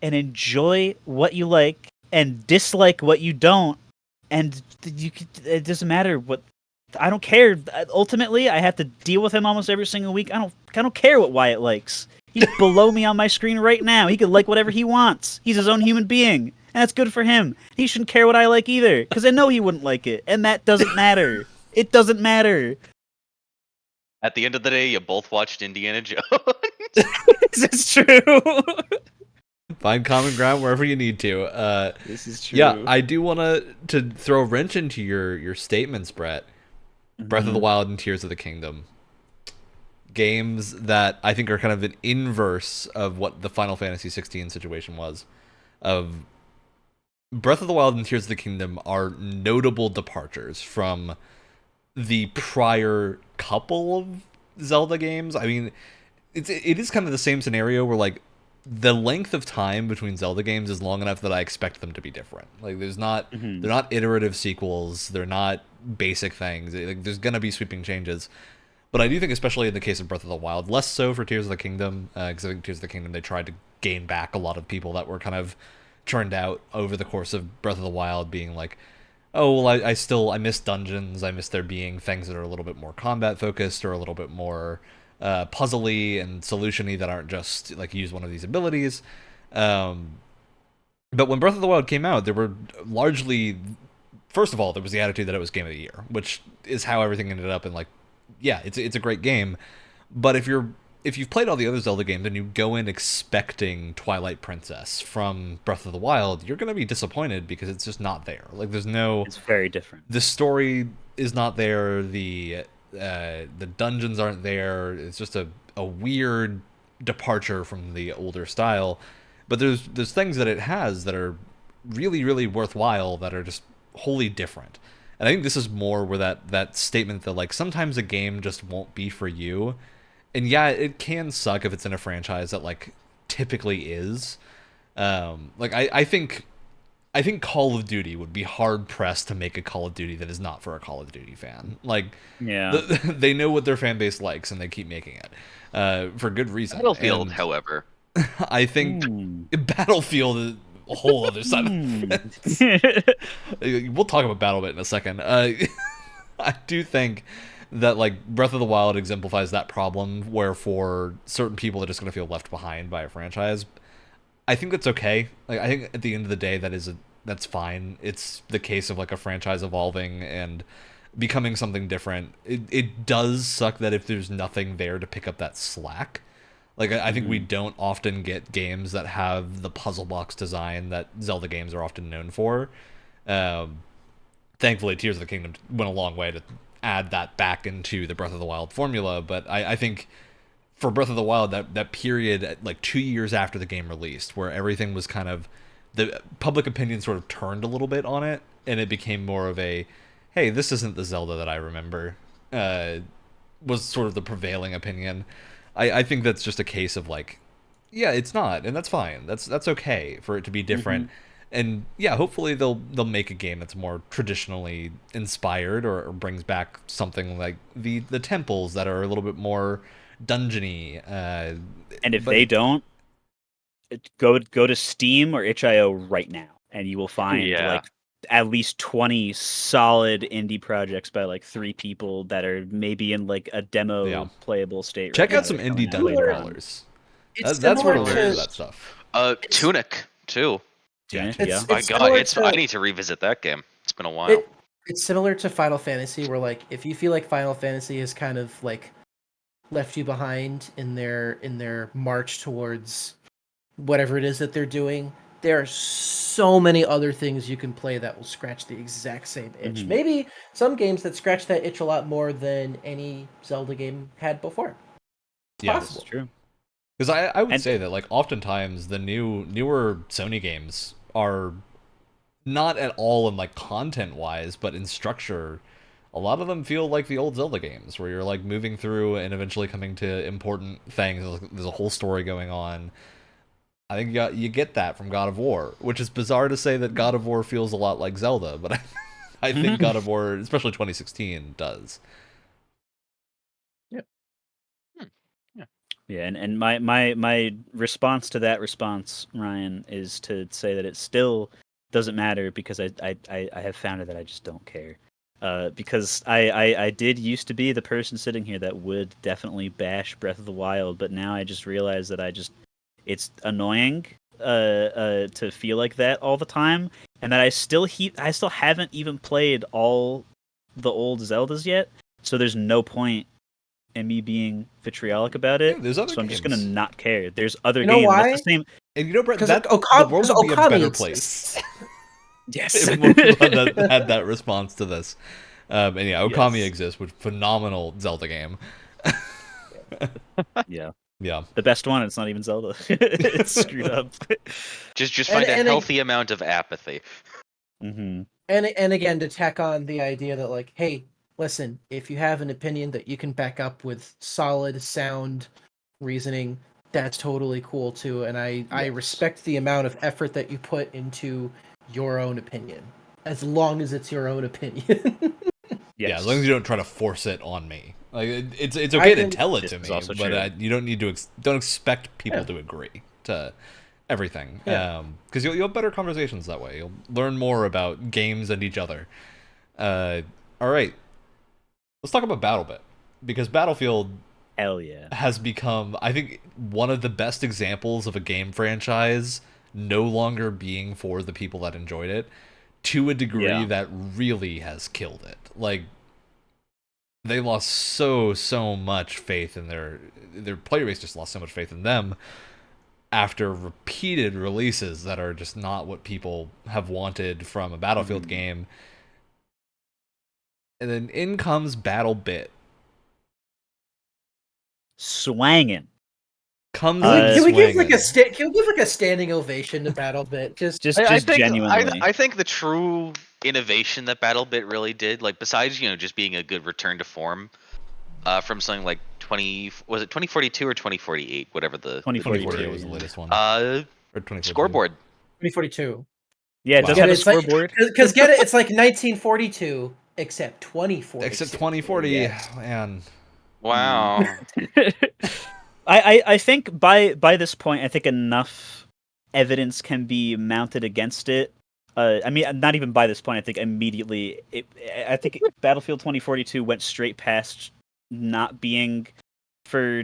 and enjoy what you like and dislike what you don't, and it doesn't matter what. I don't care. Ultimately, I have to deal with him almost every single week. I don't care what Wyatt likes. He's below me on my screen right now. He can like whatever he wants. He's his own human being, and that's good for him. He shouldn't care what I like either, because I know he wouldn't like it, and that doesn't matter. It doesn't matter. At the end of the day, you both watched Indiana Jones. This is true. Find common ground wherever you need to. This is true. Yeah, I do want to throw a wrench into your statements, Brett. Breath of the Wild and Tears of the Kingdom. Games that I think are kind of an inverse of what the Final Fantasy 16 situation was. Of Breath of the Wild and Tears of the Kingdom are notable departures from the prior couple of Zelda games. I mean, it is kind of the same scenario where like the length of time between Zelda games is long enough that I expect them to be different. Like they're not iterative sequels, they're not basic things. Like, there's gonna be sweeping changes. But I do think, especially in the case of Breath of the Wild, less so for Tears of the Kingdom, because I think Tears of the Kingdom, they tried to gain back a lot of people that were kind of churned out over the course of Breath of the Wild, being like, oh, well, I miss dungeons. I miss there being things that are a little bit more combat focused or a little bit more puzzly and solution-y that aren't just like use one of these abilities. Um, but when Breath of the Wild came out, there were largely, first of all, there was the attitude that it was Game of the Year, which is how everything ended up. And like, yeah, it's a great game, but if you've played all the other Zelda games and you go in expecting Twilight Princess from Breath of the Wild, you're gonna be disappointed because it's just not there. Like, there's no. It's very different. The story is not there. The dungeons aren't there. It's just a weird departure from the older style. But there's things that it has that are really, really worthwhile that are just wholly different. And I think this is more where that statement that like sometimes a game just won't be for you. And yeah, it can suck if it's in a franchise that like typically is. Like I think Call of Duty would be hard pressed to make a Call of Duty that is not for a Call of Duty fan. Like, yeah, they know what their fan base likes and they keep making it for good reason. Battlefield, And however, I think Battlefield is a whole other side of it. We'll talk about Battlebit in a second. I do think that like Breath of the Wild exemplifies that problem where for certain people are just going to feel left behind by a franchise. I think that's okay. Like, I think at the end of the day that's fine. It's the case of like a franchise evolving and becoming something different. It does suck that if there's nothing there to pick up that slack. Like, I think we don't often get games that have the puzzle box design that Zelda games are often known for. Thankfully, Tears of the Kingdom went a long way to add that back into the Breath of the Wild formula, but I think for Breath of the Wild, that period, like 2 years after the game released, where everything was kind of, the public opinion sort of turned a little bit on it, and it became more of a, hey, this isn't the Zelda that I remember, was sort of the prevailing opinion. I think that's just a case of like, yeah, it's not, and that's fine. That's okay for it to be different. And yeah, hopefully they'll make a game that's more traditionally inspired or brings back something like the temples that are a little bit more dungeony. And if they don't, go to Steam or itch.io right now, and you will find like at least 20 solid indie projects by like 3 people that are maybe in like a demo playable state. Check out some indie dungeon crawlers. That's where to look for that stuff. Tunic too. Yeah. My God, I need to revisit that game. It's been a while. It's similar to Final Fantasy, where like if you feel like Final Fantasy has kind of like left you behind in their march towards whatever it is that they're doing, there are so many other things you can play that will scratch the exact same itch. Maybe some games that scratch that itch a lot more than any Zelda game had before. Yeah, possible. That's true. Because I would say that like oftentimes the newer Sony games are not at all in like content wise, but in structure, a lot of them feel like the old Zelda games where you're like moving through and eventually coming to important things. There's a whole story going on. I think you get that from God of War, which is bizarre to say that God of War feels a lot like Zelda, but I think God of War, especially 2016, does. Yeah, and my response to that response, Ryan, is to say that it still doesn't matter because I have found it that I just don't care. Because I did used to be the person sitting here that would definitely bash Breath of the Wild, but now I just realize that it's annoying to feel like that all the time, and that I still haven't even played all the old Zeldas yet, so there's no point in me being vitriolic about it. Yeah, so I'm just gonna not care. There's other games. Why? That's the same. And you know, Brett, the world would be a better place. Yes. If more people had that response to this. And yeah, Okami exists, which phenomenal Zelda game. Yeah. Yeah. The best one, it's not even Zelda. It's screwed up. Just find a healthy amount of apathy. Mm-hmm. And again, to tack on the idea that like, hey, listen, if you have an opinion that you can back up with solid, sound reasoning, that's totally cool too. And I respect the amount of effort that you put into your own opinion, as long as it's your own opinion. Yeah, as long as you don't try to force it on me. Like it's okay to tell it to me, but you don't need to don't expect people to agree to everything. Yeah. Because you'll have better conversations that way. You'll learn more about games and each other. All right, let's talk about Battlebit, because Battlefield Hell yeah. has become, I think, one of the best examples of a game franchise no longer being for the people that enjoyed it, to a degree that really has killed it. Like, they lost so much faith in their player base, just lost so much faith in them after repeated releases that are just not what people have wanted from a Battlefield game. And then in comes Battlebit. Swanging. Can we give like a standing ovation to Battlebit? Just I think genuinely. I think the true innovation that Battlebit really did, like besides just being a good return to form, from something like 2042 or 2048, whatever the 2042 was the latest one. Or scoreboard. 2042. Yeah, it does have a scoreboard. Because get it, it's like 1942 except 2040. Except 2040, man. Wow. I think by this point, I think enough evidence can be mounted against it. I mean, not even by this point. I think immediately, I think Battlefield 2042 went straight past not being for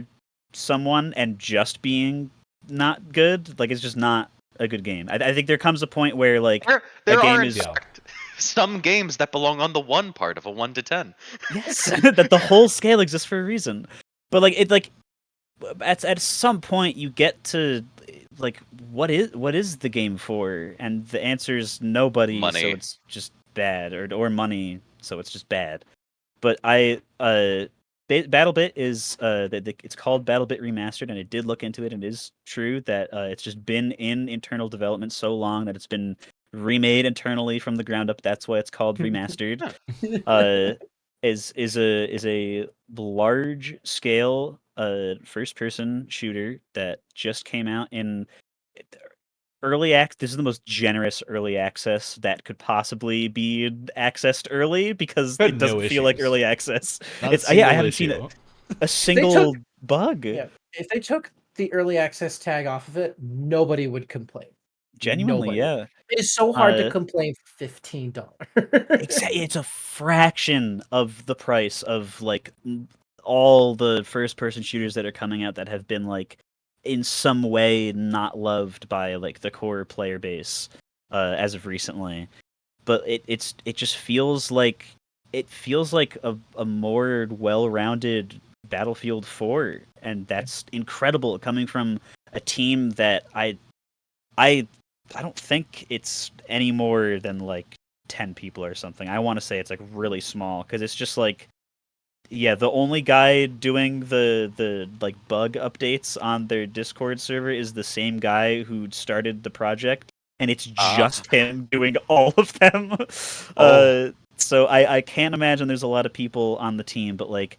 someone and just being not good. Like, it's just not a good game. I think there comes a point where like there a game are is some games that belong on the 1 part of a 1 to 10. Yes, that the whole scale exists for a reason. But like it like at some point you get to like what is the game for, and the answer is nobody. Money. So it's just bad, or money, so it's just bad. But Battlebit is it's called Battlebit Remastered, and I did look into it, and it is true that it's just been in internal development so long that it's been remade internally from the ground up. That's why it's called Remastered. Is a large scale first person shooter that just came out in early access. This is the most generous early access that could possibly be accessed early, because it doesn't feel like early access. I haven't seen a single bug. Yeah, if they took the early access tag off of it, nobody would complain. Genuinely, yeah. It is so hard to complain for $15. It's a fraction of the price of like all the first-person shooters that are coming out that have been like in some way not loved by like the core player base as of recently. But it just feels like a more well-rounded Battlefield 4, and that's incredible coming from a team that I don't think it's any more than like 10 people or something. I want to say it's like really small, because it's just like, yeah, the only guy doing the like bug updates on their Discord server is the same guy who started the project, and it's just him doing all of them. So I can't imagine there's a lot of people on the team, but like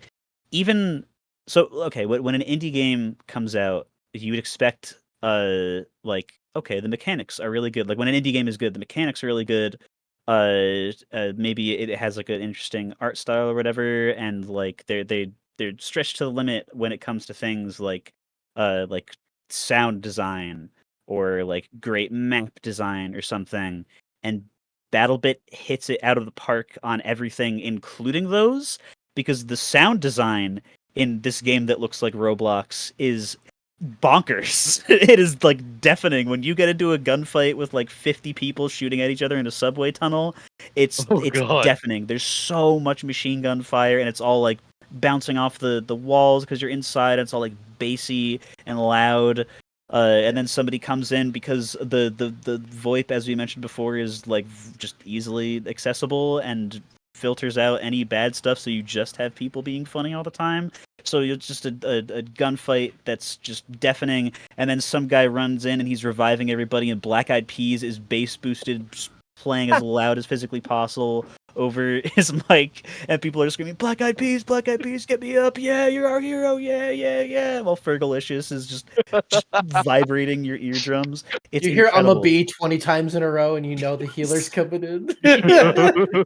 even so, okay, when an indie game comes out, you would expect like, okay, the mechanics are really good. Like when an indie game is good, the mechanics are really good. Maybe it has like an interesting art style or whatever, and like they're stretched to the limit when it comes to things like sound design or like great map design or something. And Battlebit hits it out of the park on everything, including those, because the sound design in this game that looks like Roblox is bonkers. It is like deafening when you get into a gunfight with like 50 people shooting at each other in a subway tunnel. It's deafening. There's so much machine gun fire, and it's all like bouncing off the walls because you're inside. And it's all like bassy and loud. And then somebody comes in because the VoIP, as we mentioned before, is like just easily accessible and filters out any bad stuff, so you just have people being funny all the time. So it's just a gunfight that's just deafening, and then some guy runs in and he's reviving everybody, and Black Eyed Peas is bass boosted, playing as loud as physically possible over his mic, and people are screaming, Black Eyed Peas, get me up, yeah, you're our hero, yeah, while Fergalicious is just vibrating your eardrums. It's you hear incredible. I'm a bee 20 times in a row, and you know the healer's coming in.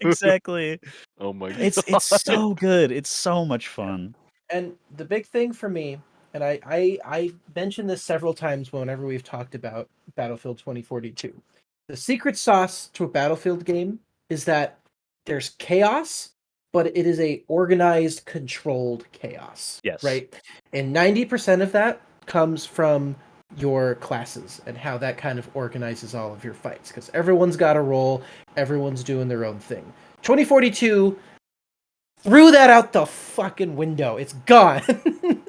Exactly. Oh my god. It's so good. It's so much fun. And the big thing for me and I mentioned this several times whenever we've talked about Battlefield 2042. The secret sauce to a Battlefield game is that there's chaos, but it is a organized, controlled chaos. Yes. Right? And 90% of that comes from your classes and how that kind of organizes all of your fights, because everyone's got a role, everyone's doing their own thing. 2042 threw that out the fucking window. It's gone.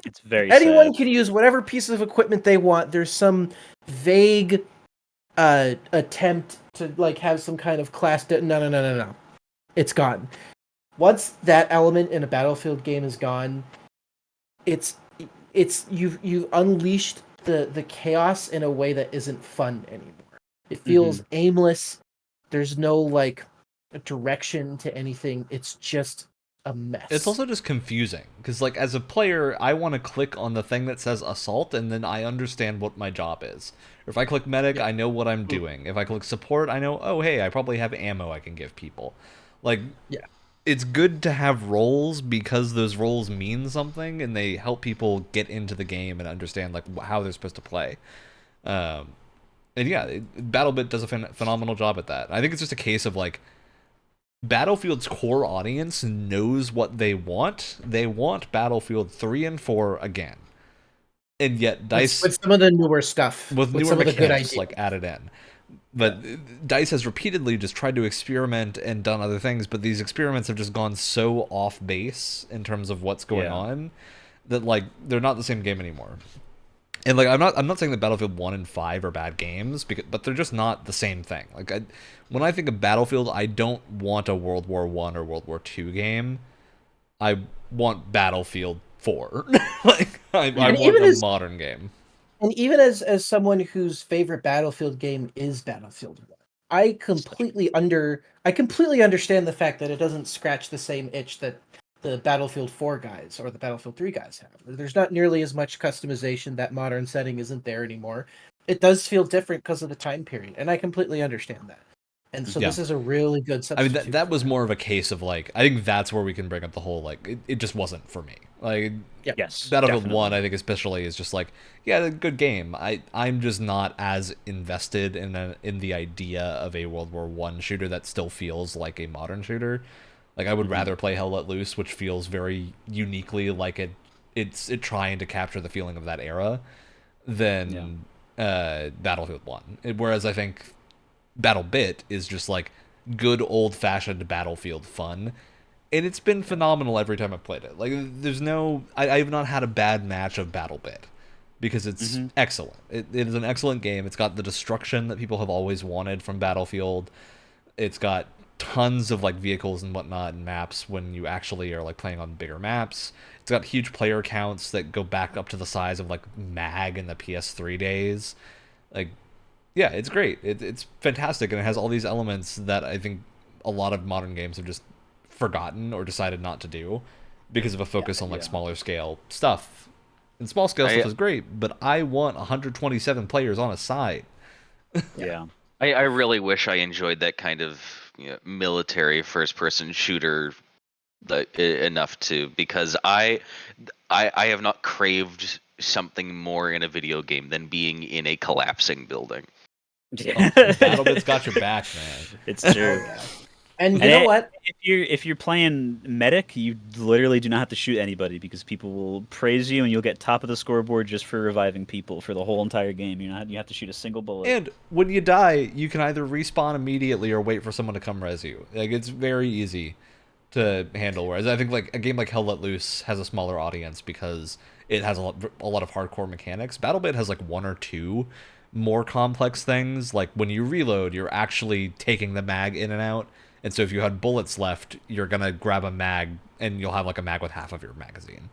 It's very Anyone sad. can use whatever piece of equipment they want. There's some vague attempt to like have some kind of class. No. It's gone. Once that element in a Battlefield game is gone, it's you've unleashed the chaos in a way that isn't fun anymore. It feels aimless. There's no like direction to anything. It's just a mess. It's also just confusing because, like, as a player, I want to click on the thing that says assault, and then I understand what my job is. If I click medic, I know what I'm doing. If I click support, I know, oh, hey, I probably have ammo I can give people. Like, it's good to have roles because those roles mean something, and they help people get into the game and understand like how they're supposed to play. And yeah, Battlebit does a phenomenal job at that. I think it's just a case of like, Battlefield's core audience knows what they want. They want Battlefield 3 and 4 again. And yet DICE... With some of the newer stuff. With newer some mechanics, of the good ideas. like, added in. But DICE has repeatedly just tried to experiment and done other things, but these experiments have just gone so off base in terms of what's going on that, like, they're not the same game anymore. And like, I'm not saying that Battlefield 1 and 5 are bad games, but they're just not the same thing. Like, when I think of Battlefield, I don't want a World War I or World War II game. I want Battlefield 4. Like, I want a modern game. And even as someone whose favorite Battlefield game is Battlefield 1, I completely understand the fact that it doesn't scratch the same itch that the Battlefield 4 guys or the Battlefield 3 guys have. There's not nearly as much customization. That modern setting isn't there anymore. It does feel different because of the time period, and I completely understand that. And so this is a really good substitute. I mean, that was more of a case of like, I think that's where we can bring up the whole like, it just wasn't for me. Like, yes, Battlefield definitely. 1, I think especially, is just like, yeah, a good game. I'm just not as invested in the idea of a World War I shooter that still feels like a modern shooter. Like, I would rather play Hell Let Loose, which feels very uniquely like it's trying to capture the feeling of that era, than Battlefield 1. Whereas I think Battlebit is just like good old-fashioned Battlefield fun, and it's been phenomenal every time I've played it. Like, there's I've not had a bad match of Battlebit because it's excellent. It is an excellent game. It's got the destruction that people have always wanted from Battlefield. It's got tons of like vehicles and whatnot and maps when you actually are like playing on bigger maps. It's got huge player counts that go back up to the size of like MAG in the PS3 days. Like, yeah, it's great. It's fantastic, and it has all these elements that I think a lot of modern games have just forgotten or decided not to do because of a focus on like smaller scale stuff. And small scale stuff is great, but I want 127 players on a side. I really wish I enjoyed that kind of military first-person shooter enough to, because I have not craved something more in a video game than being in a collapsing building. Battlebit's got your back, man. It's true. And you know what? If you're playing medic, you literally do not have to shoot anybody because people will praise you, and you'll get top of the scoreboard just for reviving people for the whole entire game. You have to shoot a single bullet. And when you die, you can either respawn immediately or wait for someone to come res you. Like, it's very easy to handle. Whereas I think like a game like Hell Let Loose has a smaller audience because it has a lot of hardcore mechanics. Battlebit has like one or two more complex things. Like, when you reload, you're actually taking the mag in and out. And so if you had bullets left, you're going to grab a mag, and you'll have like a mag with half of your magazine.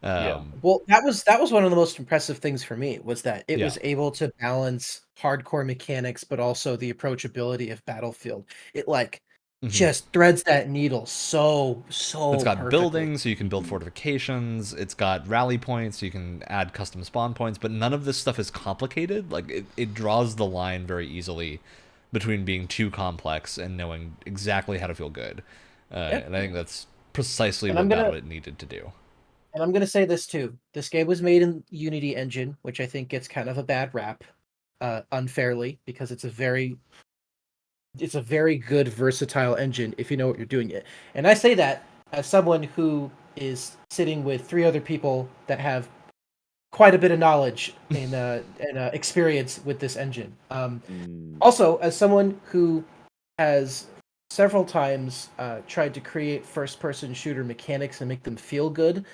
Well, that was one of the most impressive things for me, was that it was able to balance hardcore mechanics, but also the approachability of Battlefield. It like just threads that needle so it's got perfectly. buildings, so you can build fortifications. It's got rally points, so you can add custom spawn points. But none of this stuff is complicated. Like, it draws the line very easily between being too complex and knowing exactly how to feel good. And I think that's precisely what Battlebit needed to do. And I'm gonna say this too. This game was made in Unity Engine, which I think gets kind of a bad rap, unfairly, because it's a very good versatile engine if you know what you're doing it. And I say that as someone who is sitting with 3 other people that have quite a bit of knowledge and experience with this engine. Also, as someone who has several times tried to create first-person shooter mechanics and make them feel good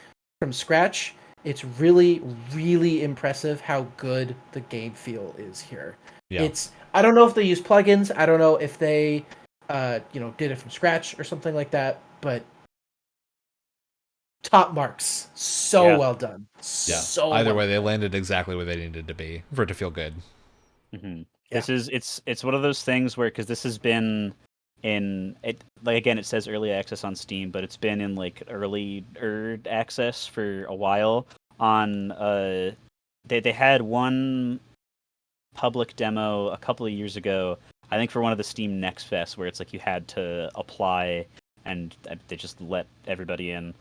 from scratch, it's really, really impressive how good the game feel is here. Yeah. I don't know if they use plugins. I don't know if they, did it from scratch or something like that. But top marks, well done. Yeah. So Either well way, they landed exactly where they needed to be for it to feel good. Mm-hmm. Yeah. It's one of those things where, because this has been in it, like, again, it says early access on Steam, but it's been in like early access for a while. On they had one public demo a couple of years ago, I think, for one of the Steam Next Fest, where it's like you had to apply, and they just let everybody in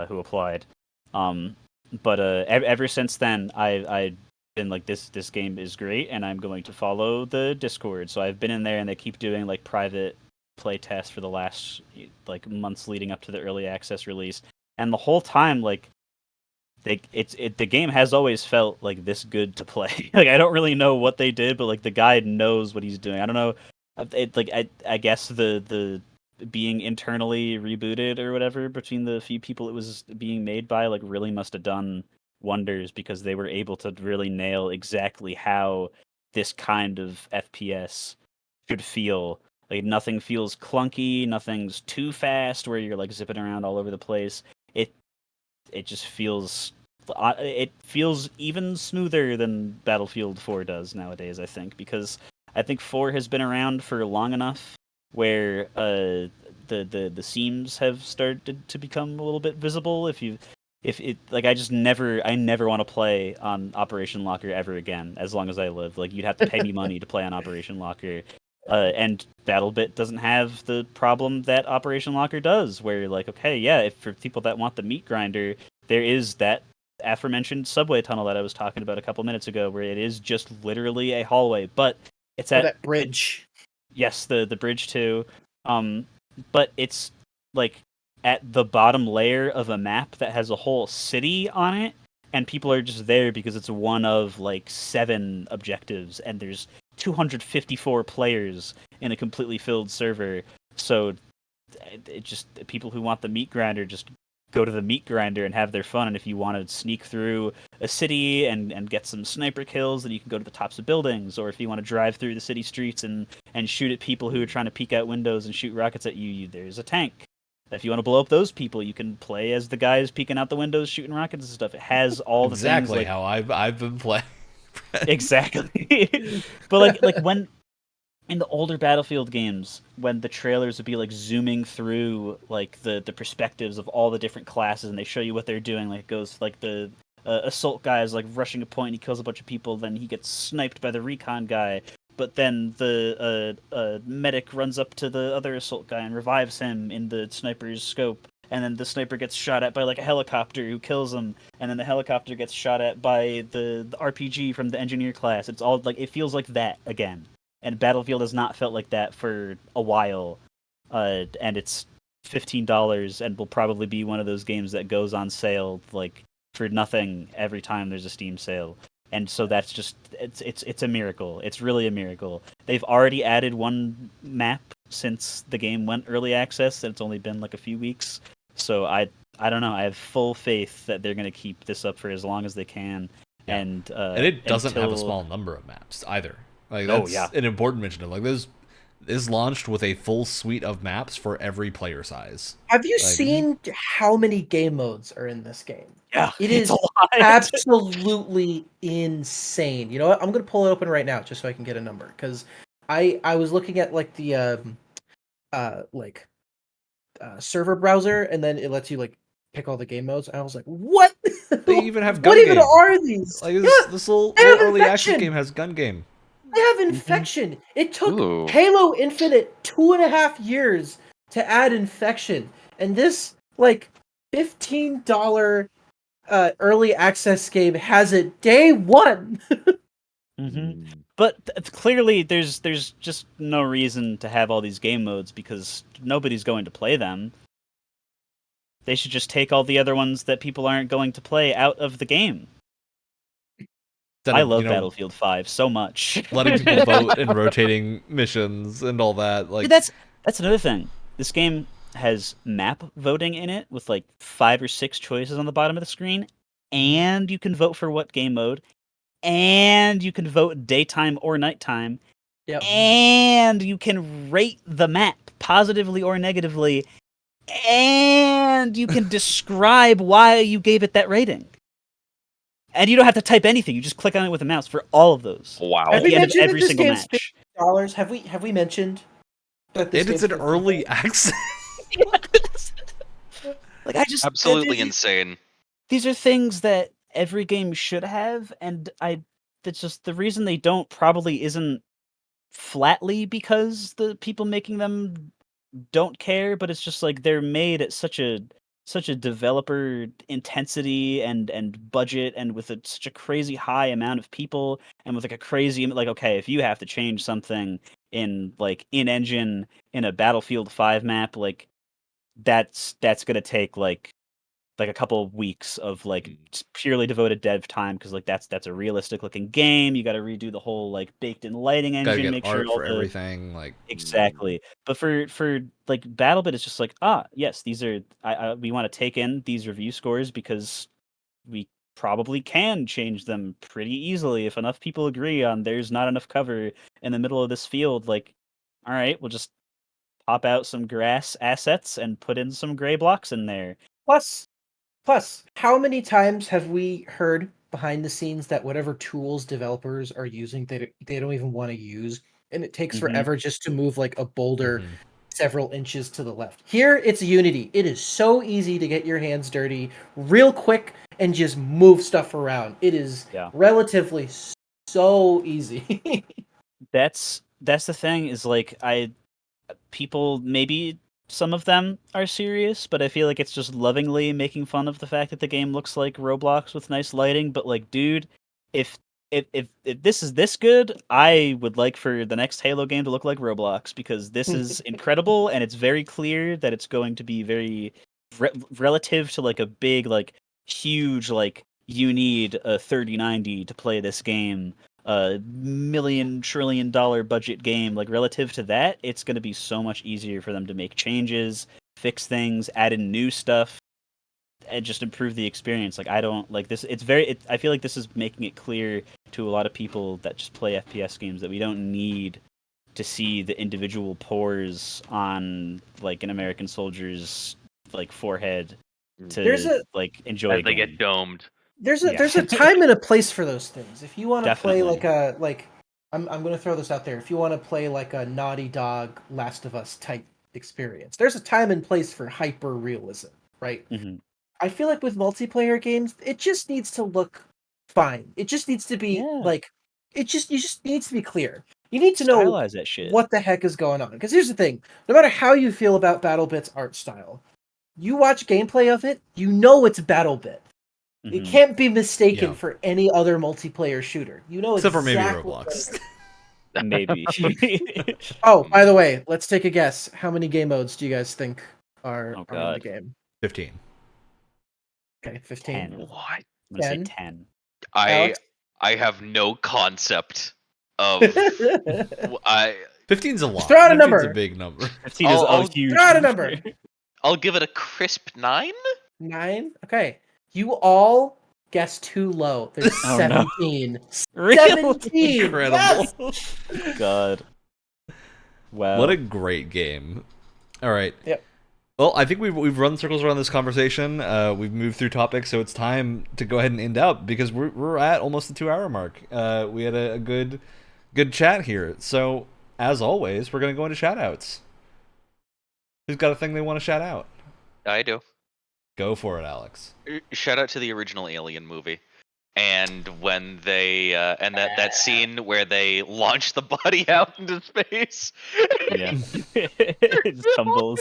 who applied. But ever since then, I been like, this game is great, and I'm going to follow the Discord. So I've been in there, and they keep doing like private play tests for the last like months leading up to the early access release, and the whole time, like, the game has always felt like this good to play. Like, I don't really know what they did, but like the guy knows what he's doing. I don't know. I guess the being internally rebooted or whatever between the few people it was being made by, like, really must have done wonders, because they were able to really nail exactly how this kind of FPS should feel. Like, nothing feels clunky, nothing's too fast where you're like zipping around all over the place. It just feels even smoother than Battlefield 4 does nowadays, I think, because I think 4 has been around for long enough where the seams have started to become a little bit visible. If it, like, I never want to play on Operation Locker ever again as long as I live. Like, you'd have to pay me money to play on Operation Locker. And Battlebit doesn't have the problem that Operation Locker does, where, like, okay, yeah, if for people that want the meat grinder, there is that aforementioned subway tunnel that I was talking about a couple minutes ago, where it is just literally a hallway, but it's Or at that bridge. yes, the bridge too. But it's like at the bottom layer of a map that has a whole city on it, and people are just there because it's one of like 7 objectives, and there's 254 players in a completely filled server. So it just, people who want the meat grinder just go to the meat grinder and have their fun. And if you want to sneak through a city and get some sniper kills, then you can go to the tops of buildings. Or if you want to drive through the city streets and shoot at people who are trying to peek out windows and shoot rockets at you, there's a tank. If you want to blow up those people, you can play as the guys peeking out the windows shooting rockets and stuff. It has all the exactly things, like, how I've been playing. Exactly. But like when in the older Battlefield games, when the trailers would be like zooming through like the perspectives of all the different classes, and they show you what they're doing, like, it goes like the assault guy is like rushing a point, and he kills a bunch of people, then he gets sniped by the recon guy, but then the medic runs up to the other assault guy and revives him in the sniper's scope, and then the sniper gets shot at by like a helicopter who kills him, and then the helicopter gets shot at by the RPG from the engineer class. It's all like, it feels like that again. And Battlefield has not felt like that for a while, and it's $15 and will probably be one of those games that goes on sale like for nothing every time there's a Steam sale. And so that's just, it's a miracle. It's really a miracle. They've already added one map since the game went early access, and it's only been like a few weeks. So I don't know. I have full faith that they're going to keep this up for as long as they can. Yeah. And it doesn't have a small number of maps either. Like, that's an important mention. Like, this is launched with a full suite of maps for every player size. Have you seen how many game modes are in this game? Yeah, it is absolutely insane. You know what? I'm gonna pull it open right now just so I can get a number, because I was looking at like the server browser, and then it lets you like pick all the game modes. And I was like, what? They even have gun what game. even are these? Like, this little early access game has gun game. They have Infection. It took Halo Infinite 2.5 years to add Infection, and this like $15 early access game has it day one. But clearly, there's just no reason to have all these game modes because nobody's going to play them. They should just take all the other ones that people aren't going to play out of the game. I love Battlefield 5 so much. Letting people vote and rotating missions and all that. Like Dude, that's another thing. This game has map voting in it with like 5 or 6 choices on the bottom of the screen, and you can vote for what game mode, and you can vote daytime or nighttime, and you can rate the map positively or negatively, and you can describe why you gave it that rating. And you don't have to type anything. You just click on it with a mouse for all of those. Wow. At the end of every single match. $50? Have we mentioned that this it's an early access. Like I just absolutely insane. These are things that every game should have, and that's just the reason they don't probably isn't flatly because the people making them don't care, but it's just like they're made at such a developer intensity and budget, and with such a crazy high amount of people, and with like a crazy like, okay, if you have to change something in engine in a Battlefield 5 map, like that's gonna take like a couple of weeks of like purely devoted dev time, because like that's a realistic looking game. You got to redo the whole like baked in lighting engine, Get make art sure all for everything, like exactly. But for like Battlebit, it's just like, yes, these are we want to take in these review scores because we probably can change them pretty easily if enough people agree on there's not enough cover in the middle of this field. Like, all right, we'll just pop out some grass assets and put in some gray blocks in there. Plus, how many times have we heard behind the scenes that whatever tools developers are using, they don't even want to use, and it takes forever just to move like a boulder several inches to the left. Here, it's Unity. It is so easy to get your hands dirty real quick and just move stuff around. It is relatively so easy. That's the thing, is like people, maybe some of them are serious, but I feel like it's just lovingly making fun of the fact that the game looks like Roblox with nice lighting. But like, dude, if this is this good, I would like for the next Halo game to look like Roblox, because this is incredible, and it's very clear that it's going to be very relative to like a big, like huge, like you need a 3090 to play this game, a $1 trillion budget game. Like relative to that, it's going to be so much easier for them to make changes, fix things, add in new stuff, and just improve the experience. Like I don't like this. I feel like this is making it clear to a lot of people that just play FPS games that we don't need to see the individual pores on like an American soldier's like forehead to like enjoy. As they get domed. There's a time and a place for those things. If you want to play I'm going to throw this out there. If you want to play like a Naughty Dog, Last of Us type experience, there's a time and place for hyper realism, right? I feel like with multiplayer games, it just needs to look fine. It just needs to be like, you just needs to be clear. You need to know that shit. What the heck is going on. Because here's the thing: no matter how you feel about BattleBit's art style, you watch gameplay of it, you know it's BattleBit. It can't be mistaken for any other multiplayer shooter. You know, except for maybe Roblox. Maybe. Oh, by the way, let's take a guess. How many game modes do you guys think are in the game? 15. Okay, 15. 10. What? I'm gonna say 10. I have no concept of 15's a lot. Throw out a 15's number. a big number. 15 is a huge. Throw out a number. I'll give it a crisp 9. 9? Okay. You all guessed too low. There's 17. Really? 17! Incredible. Yes! God. Wow. What a great game. All right. Yep. Well, I think we've run circles around this conversation. We've moved through topics, so it's time to go ahead and end up, because we're at almost the 2-hour mark. We had a good chat here. So, as always, we're going to go into shout-outs. Who's got a thing they want to shout out? I do. Go for it, Alex. Shout out to the original Alien movie. And when they and that scene where they launch the body out into space. Yeah. It just tumbles.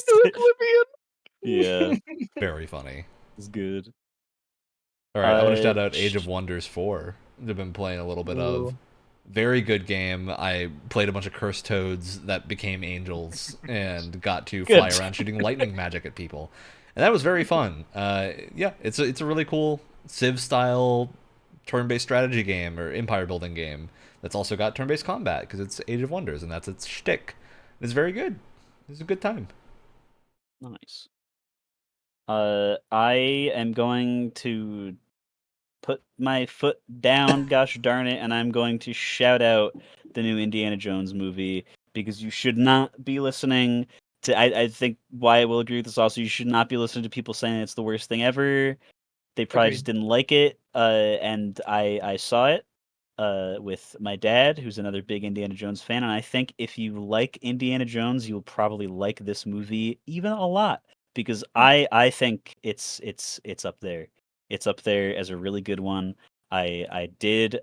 Yeah. Very funny. It's good. All right, I want to shout out Age of Wonders 4. I've been playing a little bit of. Very good game. I played a bunch of cursed toads that became angels and got to fly around shooting lightning magic at people. And that was very fun. Yeah, it's a really cool Civ-style turn-based strategy game or empire-building game that's also got turn-based combat because it's Age of Wonders, and that's its shtick. It's very good. It's a good time. Nice. I am going to put my foot down, gosh darn it, and I'm going to shout out the new Indiana Jones movie because you should not be listening to. I think Wyatt will agree with this also. You should not be listening to people saying it's the worst thing ever. They probably just didn't like it, and I saw it with my dad, who's another big Indiana Jones fan, and I think if you like Indiana Jones, you'll probably like this movie even a lot because I think it's up there. It's up there as a really good one. I did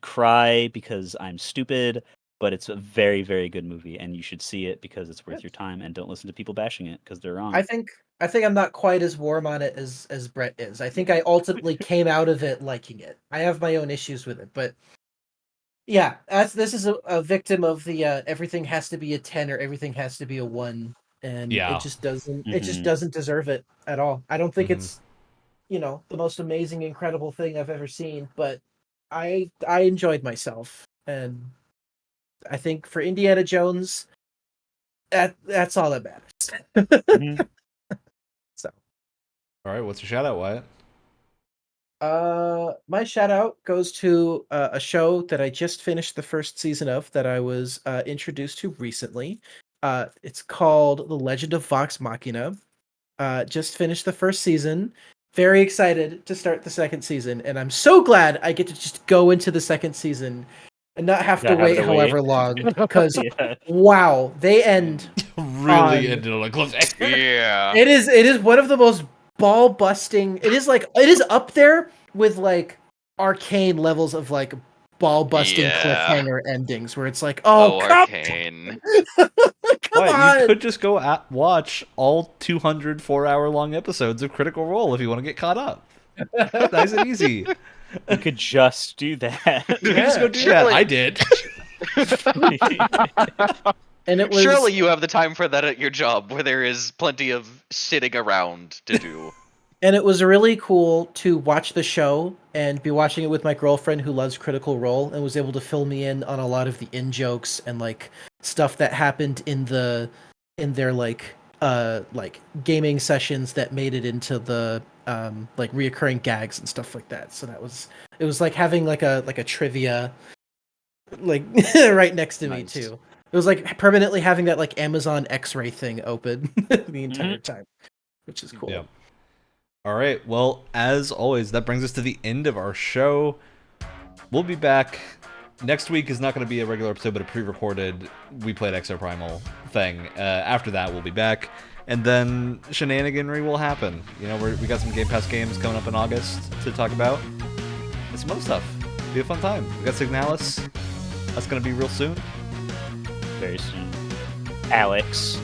cry because I'm stupid, but it's a very, very good movie, and you should see it because it's worth your time. And don't listen to people bashing it because they're wrong. I think I'm not quite as warm on it as Brett is. I think I ultimately came out of it liking it. I have my own issues with it, but yeah, this is a victim of the everything has to be a 10 or everything has to be a 1, and it just doesn't. It just doesn't deserve it at all. I don't think it's the most amazing, incredible thing I've ever seen, but I enjoyed myself, and I think for Indiana Jones, that's all that matters. So, all right, what's your shout out, Wyatt? My shout out goes to a show that I just finished the first season of that I was introduced to recently. It's called The Legend of Vox Machina. Just finished the first season. Very excited to start the second season, and I'm so glad I get to just go into the second season and not have to wait however long. Because wow, they end really ended on a cliffhanger. Yeah, it is one of the most ball busting. It is up there with like Arcane levels of like ball busting cliffhanger endings, where it's like, oh Arcane. Come on. You could just go watch all 204-hour long episodes of Critical Role if you want to get caught up. Nice and easy. You could just do that. You could just go do that. I did. And it was surely you have the time for that at your job, where there is plenty of sitting around to do. And it was really cool to watch the show and be watching it with my girlfriend who loves Critical Role and was able to fill me in on a lot of the in-jokes and like stuff that happened in their like gaming sessions that made it into the like reoccurring gags and stuff like that. So it was like having like a trivia like right next to me too. It was like permanently having that like Amazon X-ray thing open the entire time, which is cool. Yeah. All right. Well, as always, that brings us to the end of our show. We'll be back. Next week is not going to be a regular episode, but a pre-recorded We Played Exoprimal thing. After that, we'll be back. And then shenaniganry will happen. You know, we got some Game Pass games coming up in August to talk about. And some other stuff. Be a fun time. We got Signalis. That's going to be real soon. Very soon. Alex.